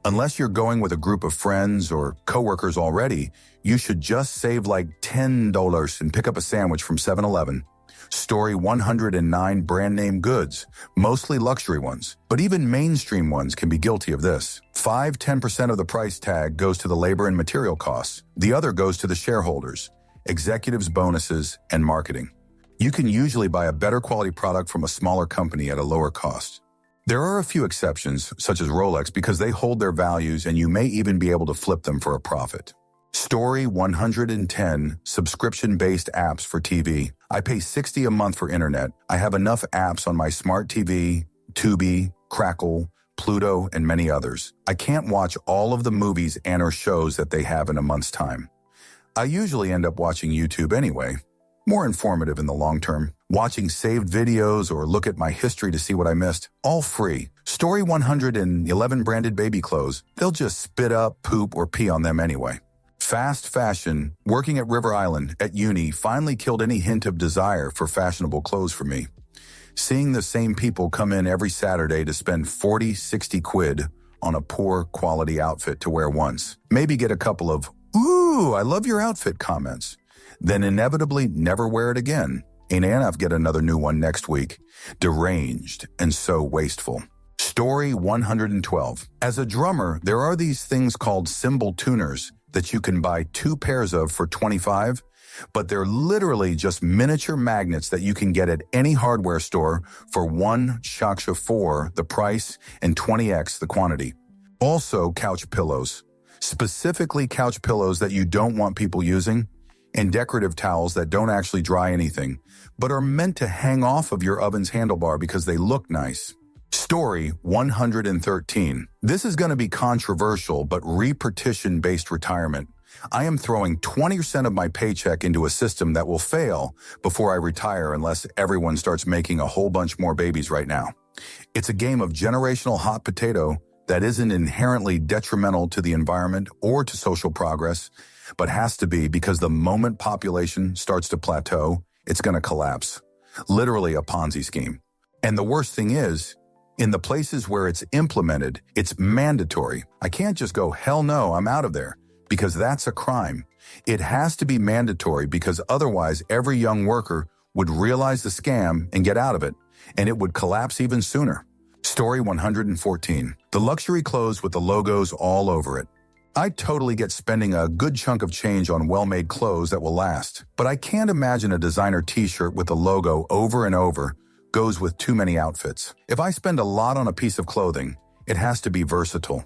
Unless you're going with a group of friends or coworkers already, you should just save like $10 and pick up a sandwich from 7-Eleven. Story 109 brand name goods, mostly luxury ones, but even mainstream ones can be guilty of this. 10% of the price tag goes to the labor and material costs. The other goes to the shareholders, executives' bonuses, and marketing. You can usually buy a better quality product from a smaller company at a lower cost. There are a few exceptions, such as Rolex, because they hold their values and you may even be able to flip them for a profit. Story 110, subscription-based apps for TV. I pay $60 a month for internet. I have enough apps on my smart TV, Tubi, Crackle, Pluto, and many others. I can't watch all of the movies and or shows that they have in a month's time. I usually end up watching YouTube anyway. More informative in the long term. Watching saved videos or look at my history to see what I missed. All free. Story 111 branded baby clothes. They'll just spit up, poop, or pee on them anyway. Fast fashion. Working at River Island at uni finally killed any hint of desire for fashionable clothes for me. Seeing the same people come in every Saturday to spend 40, 60 quid on a poor quality outfit to wear once. Maybe get a couple of, "Ooh, I love your outfit" comments. Then inevitably never wear it again. Ain't I'll get another new one next week. Deranged and so wasteful. Story 112. As a drummer, there are these things called cymbal tuners that you can buy 2 pairs of for $25, but they're literally just miniature magnets that you can get at any hardware store for 1 shaksha 4 the price and 20x the quantity. Also couch pillows. Specifically couch pillows that you don't want people using, and decorative towels that don't actually dry anything, but are meant to hang off of your oven's handlebar because they look nice. Story 113. This is going to be controversial, but repartition-based retirement. I am throwing 20% of my paycheck into a system that will fail before I retire unless everyone starts making a whole bunch more babies right now. It's a game of generational hot potato that isn't inherently detrimental to the environment or to social progress, but has to be because the moment population starts to plateau, it's going to collapse. Literally a Ponzi scheme. And the worst thing is, in the places where it's implemented, it's mandatory. I can't just go, hell no, I'm out of there, because that's a crime. It has to be mandatory because otherwise every young worker would realize the scam and get out of it, and it would collapse even sooner. Story 114. The luxury clothes with the logos all over it. I totally get spending a good chunk of change on well-made clothes that will last, but I can't imagine a designer t-shirt with the logo over and over goes with too many outfits. If I spend a lot on a piece of clothing, it has to be versatile.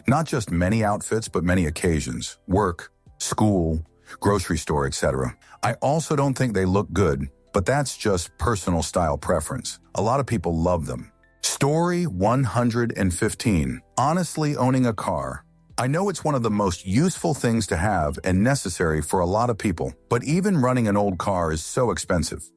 Not just many outfits, but many occasions. Work, school, grocery store, etc. I also don't think they look good, but that's just personal style preference. A lot of people love them. Story 115. Honestly owning a car. I know it's one of the most useful things to have and necessary for a lot of people, but even running an old car is so expensive.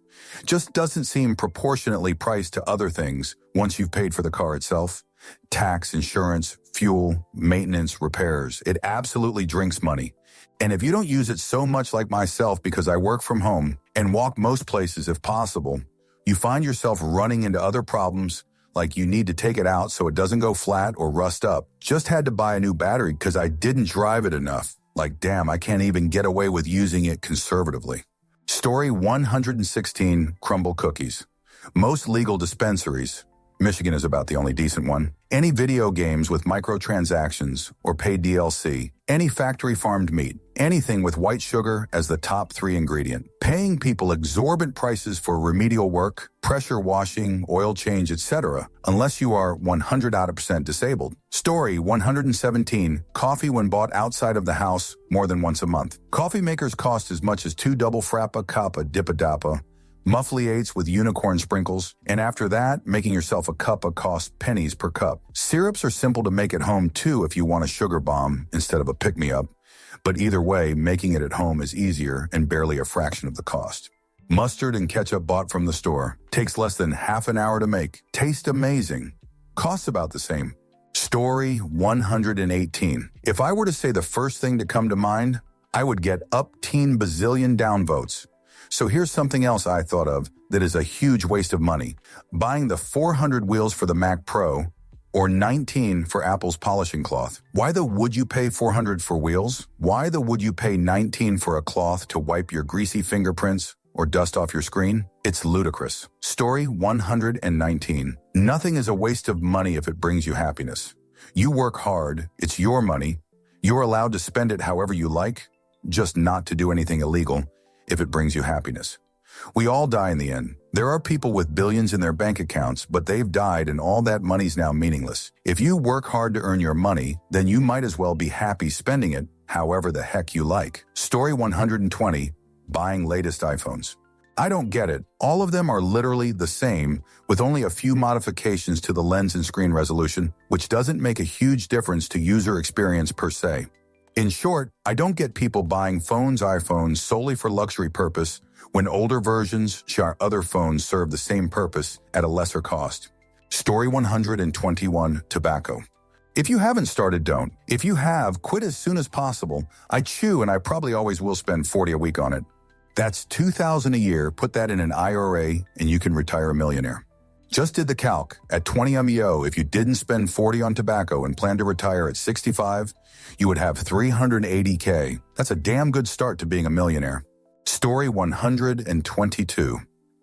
Just doesn't seem proportionately priced to other things once you've paid for the car itself. Tax, insurance, fuel, maintenance, repairs. It absolutely drinks money. And if you don't use it so much like myself because I work from home and walk most places if possible, you find yourself running into other problems like you need to take it out so it doesn't go flat or rust up. Just had to buy a new battery because I didn't drive it enough. Like, damn, I can't even get away with using it conservatively. Story 116, Crumble Cookies. Most legal dispensaries, Michigan is about the only decent one, any video games with microtransactions or paid DLC, any factory-farmed meat, anything with white sugar as the top 3 ingredient, paying people exorbitant prices for remedial work, pressure washing, oil change, etc., unless you are 100% disabled. Story 117, coffee when bought outside of the house more than once a month. Coffee makers cost as much as 2 double frappa cuppa dippa Muffly 8s with unicorn sprinkles, and after that, making yourself a cuppa costs pennies per cup. Syrups are simple to make at home too if you want a sugar bomb instead of a pick-me-up, but either way, making it at home is easier and barely a fraction of the cost. Mustard and ketchup bought from the store. Takes less than half an hour to make. Tastes amazing. Costs about the same. Story 118. If I were to say the first thing to come to mind, I would get up teen bazillion downvotes. So here's something else I thought of that is a huge waste of money. Buying the 400 wheels for the Mac Pro or 19 for Apple's polishing cloth. Why the would you pay 400 for wheels? Why the would you pay 19 for a cloth to wipe your greasy fingerprints or dust off your screen? It's ludicrous. Story 119. Nothing is a waste of money if it brings you happiness. You work hard, it's your money. You're allowed to spend it however you like, just not to do anything illegal if it brings you happiness. We all die in the end. There are people with billions in their bank accounts, but they've died and all that money's now meaningless. If you work hard to earn your money, then you might as well be happy spending it however the heck you like. Story 120, buying latest iPhones. I don't get it. All of them are literally the same, with only a few modifications to the lens and screen resolution, which doesn't make a huge difference to user experience per se. In short, I don't get people buying iPhones solely for luxury purpose when older versions share other phones serve the same purpose at a lesser cost. Story 121, tobacco. If you haven't started, don't. If you have, quit as soon as possible. I chew and I probably always will spend $40 a week on it. That's $2,000 a year. Put that in an IRA and you can retire a millionaire. Just did the calc. At 20 MEO, if you didn't spend 40 on tobacco and plan to retire at 65, you would have $380K. That's a damn good start to being a millionaire. Story 122.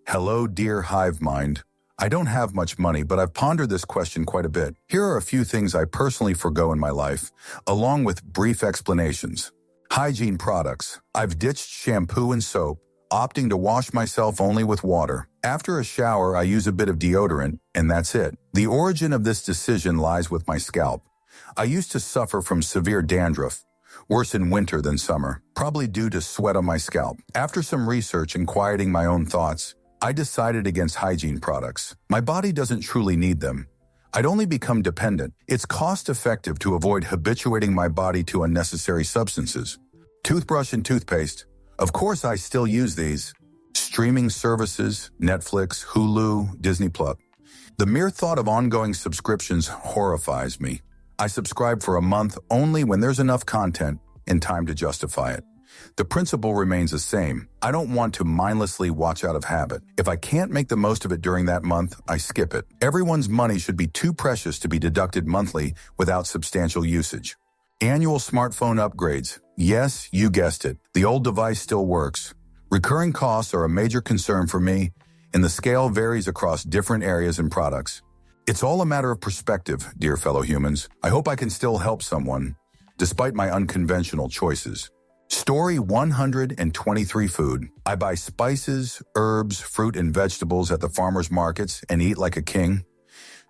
Hello, dear hive mind. I don't have much money, but I've pondered this question quite a bit. Here are a few things I personally forgo in my life, along with brief explanations. Hygiene products. I've ditched shampoo and soap, opting to wash myself only with water. After a shower, I use a bit of deodorant, and that's it. The origin of this decision lies with my scalp. I used to suffer from severe dandruff, worse in winter than summer, probably due to sweat on my scalp. After some research and quieting my own thoughts, I decided against hygiene products. My body doesn't truly need them. I'd only become dependent. It's cost-effective to avoid habituating my body to unnecessary substances. Toothbrush and toothpaste. Of course, I still use these. Streaming services, Netflix, Hulu, Disney+. The mere thought of ongoing subscriptions horrifies me. I subscribe for a month only when there's enough content and time to justify it. The principle remains the same. I don't want to mindlessly watch out of habit. If I can't make the most of it during that month, I skip it. Everyone's money should be too precious to be deducted monthly without substantial usage. Annual smartphone upgrades. Yes, you guessed it. The old device still works. Recurring costs are a major concern for me, and the scale varies across different areas and products. It's all a matter of perspective, dear fellow humans. I hope I can still help someone, despite my unconventional choices. Story 123 food. I buy spices, herbs, fruit, and vegetables at the farmers markets and eat like a king.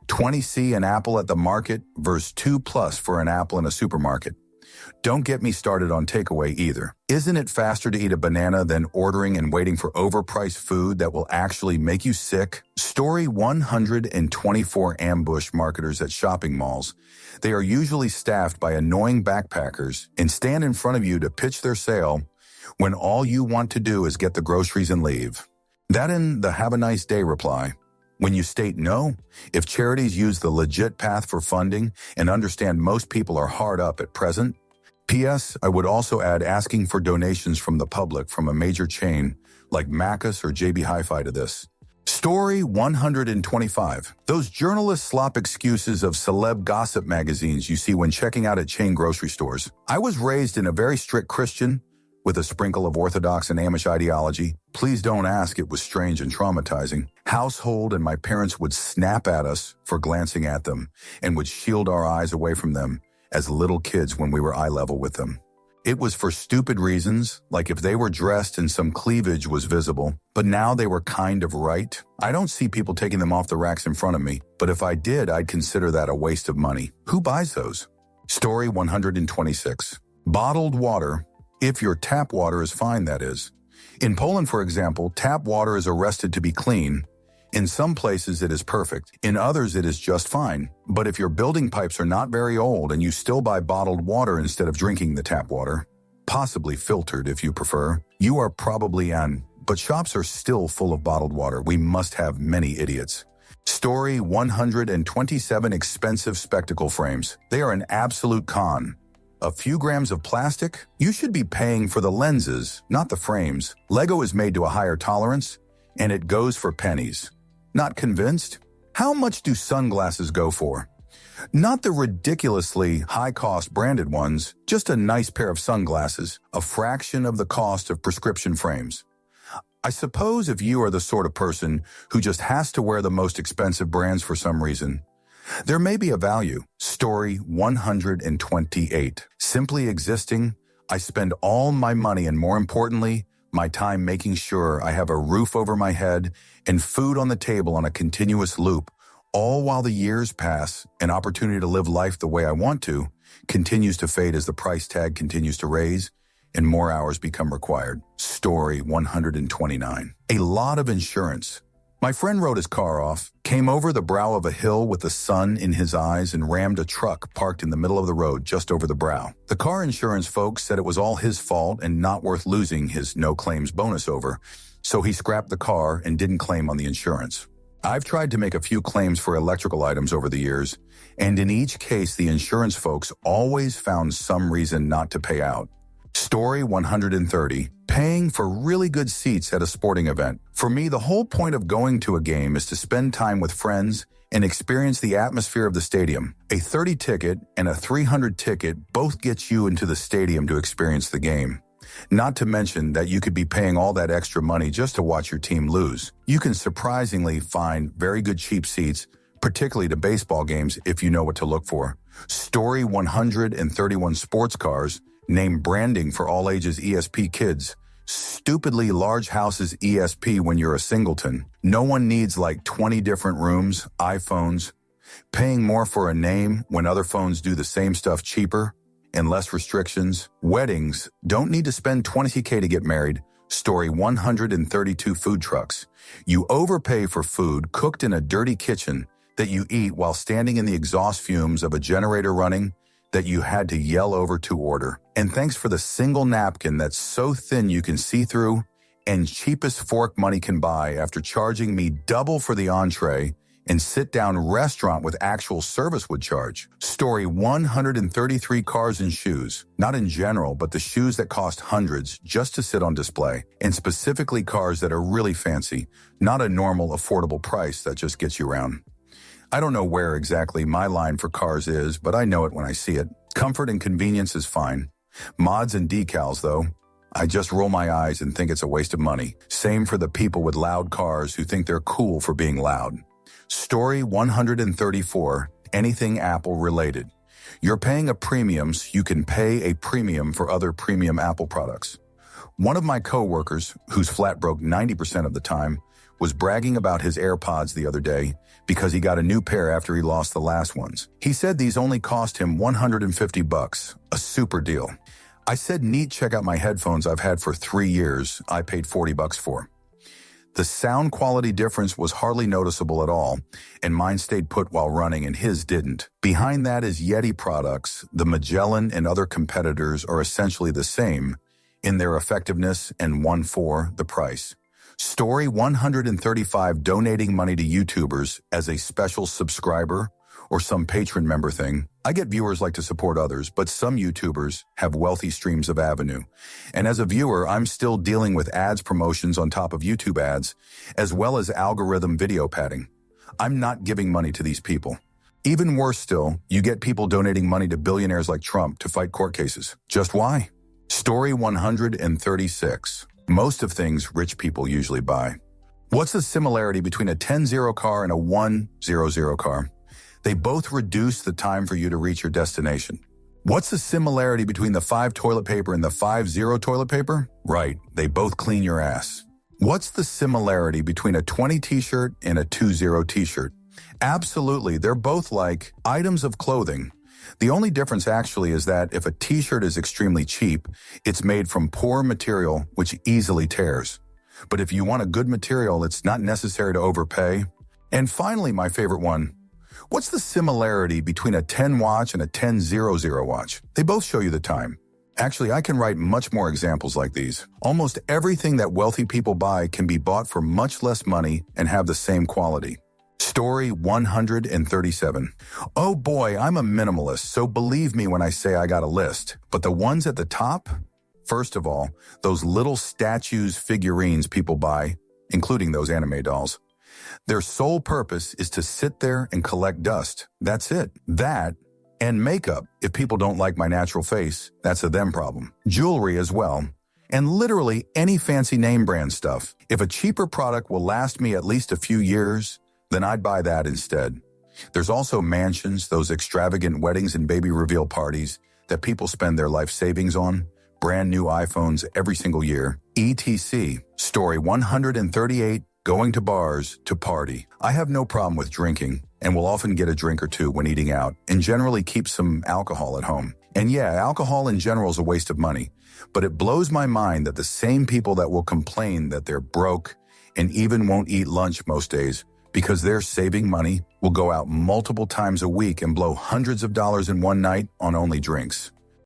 20C an apple at the market versus 2+ for an apple in a supermarket. Don't get me started on takeaway either. Isn't it faster to eat a banana than ordering and waiting for overpriced food that will actually make you sick? Story 124 ambush marketers at shopping malls. They are usually staffed by annoying backpackers and stand in front of you to pitch their sale when all you want to do is get the groceries and leave. That and the have a nice day reply. When you state no, if charities use the legit path for funding and understand most people are hard up at present. P.S. I would also add asking for donations from the public from a major chain like Macus or JB Hi-Fi to this. Story 125. Those journalists slop excuses of celeb gossip magazines you see when checking out at chain grocery stores. I was raised in a very strict Christian with a sprinkle of Orthodox and Amish ideology. Please don't ask, it was strange and traumatizing. Household, and my parents would snap at us for glancing at them and would shield our eyes away from them as little kids when we were eye level with them. It was for stupid reasons, like if they were dressed and some cleavage was visible, but now they were kind of right. I don't see people taking them off the racks in front of me, but if I did, I'd consider that a waste of money. Who buys those? Story 126. Bottled water. If your tap water is fine, that is. In Poland, for example, tap water is arrested to be clean. In some places it is perfect, in others it is just fine. But if your building pipes are not very old and you still buy bottled water instead of drinking the tap water, possibly filtered if you prefer, you are probably in. But shops are still full of bottled water. We must have many idiots. Story 127. Expensive spectacle frames. They are an absolute con. A few grams of plastic? You should be paying for the lenses, not the frames. Lego is made to a higher tolerance, and it goes for pennies. Not convinced? How much do sunglasses go for? Not the ridiculously high-cost branded ones, just a nice pair of sunglasses, a fraction of the cost of prescription frames. I suppose if you are the sort of person who just has to wear the most expensive brands for some reason, there may be a value. Story 128. Simply existing, I spend all my money and, more importantly, my time making sure I have a roof over my head and food on the table on a continuous loop, all while the years pass. An opportunity to live life the way I want to continues to fade as the price tag continues to raise and more hours become required. Story 129. A lot of insurance. My friend rode his car off, came over the brow of a hill with the sun in his eyes, and rammed a truck parked in the middle of the road just over the brow. The car insurance folks said it was all his fault and not worth losing his no-claims bonus over, so he scrapped the car and didn't claim on the insurance. I've tried to make a few claims for electrical items over the years, and in each case the insurance folks always found some reason not to pay out. Story 130. Paying for really good seats at a sporting event. For me, the whole point of going to a game is to spend time with friends and experience the atmosphere of the stadium. A 30 ticket and a 300 ticket both get you into the stadium to experience the game. Not to mention that you could be paying all that extra money just to watch your team lose. You can surprisingly find very good cheap seats, particularly to baseball games, if you know what to look for. Story 131. Sports cars. Name branding for all ages ESP kids. Stupidly large houses ESP when you're a singleton. No one needs like 20 different rooms, iPhones. Paying more for a name when other phones do the same stuff cheaper and less restrictions. Weddings. Don't need to spend $20K to get married. Story 132. Food trucks. You overpay for food cooked in a dirty kitchen that you eat while standing in the exhaust fumes of a generator running that you had to yell over to order. And thanks for the single napkin that's so thin you can see through and cheapest fork money can buy after charging me double for the entree and sit-down restaurant with actual service would charge. Story 133. Cars and shoes. Not in general, but the shoes that cost hundreds just to sit on display. And specifically cars that are really fancy, not a normal affordable price that just gets you around. I don't know where exactly my line for cars is, but I know it when I see it. Comfort and convenience is fine. Mods and decals, though, I just roll my eyes and think it's a waste of money. Same for the people with loud cars who think they're cool for being loud. Story 134. Anything Apple related. You're paying a premium so you can pay a premium for other premium Apple products. One of my coworkers, whose flat broke 90% of the time, was bragging about his AirPods the other day because he got a new pair after he lost the last ones. He said these only cost him $150, a super deal. I said, neat, check out my headphones I've had for 3 years. I paid $40 for. The sound quality difference was hardly noticeable at all, and mine stayed put while running and his didn't. Behind that is Yeti products. The Magellan and other competitors are essentially the same in their effectiveness and 1/4 the price. Story 135 donating money to YouTubers as a special subscriber or some patron member thing. I get viewers like to support others, but some YouTubers have wealthy streams of avenue. And as a viewer, I'm still dealing with ads promotions on top of YouTube ads, as well as algorithm video padding. I'm not giving money to these people. Even worse still, you get people donating money to billionaires like Trump to fight court cases. Just why? Story 136. Most of things rich people usually buy. What's the similarity between a 10-0 car and a 1-0-0 car? They both reduce the time for you to reach your destination. What's the similarity between the 5 toilet paper and the 5-0 toilet paper? Right, they both clean your ass. What's the similarity between a 20 t-shirt and a 20 t-shirt? Absolutely, they're both like items of clothing. The only difference actually is that if a t-shirt is extremely cheap, it's made from poor material which easily tears. But if you want a good material, it's not necessary to overpay. And finally, my favorite one. What's the similarity between a 10 watch and a 10-0-0 watch? They both show you the time. Actually, I can write much more examples like these. Almost everything that wealthy people buy can be bought for much less money and have the same quality. Story 137. Oh boy, I'm a minimalist, so believe me when I say I got a list. But the ones at the top? First of all, those little statues, figurines people buy, including those anime dolls. Their sole purpose is to sit there and collect dust. That's it. That and makeup. If people don't like my natural face, that's a them problem. Jewelry as well. And literally any fancy name brand stuff. If a cheaper product will last me at least a few years, then I'd buy that instead. There's also mansions, those extravagant weddings and baby reveal parties that people spend their life savings on. Brand new iPhones every single year. ETC. Story 138. Going to bars to party. I have no problem with drinking and will often get a drink or two when eating out and generally keep some alcohol at home. And yeah, alcohol in general is a waste of money, but it blows my mind that the same people that will complain that they're broke and even won't eat lunch most days because they're saving money will go out multiple times a week and blow hundreds of dollars in one night on only drinks.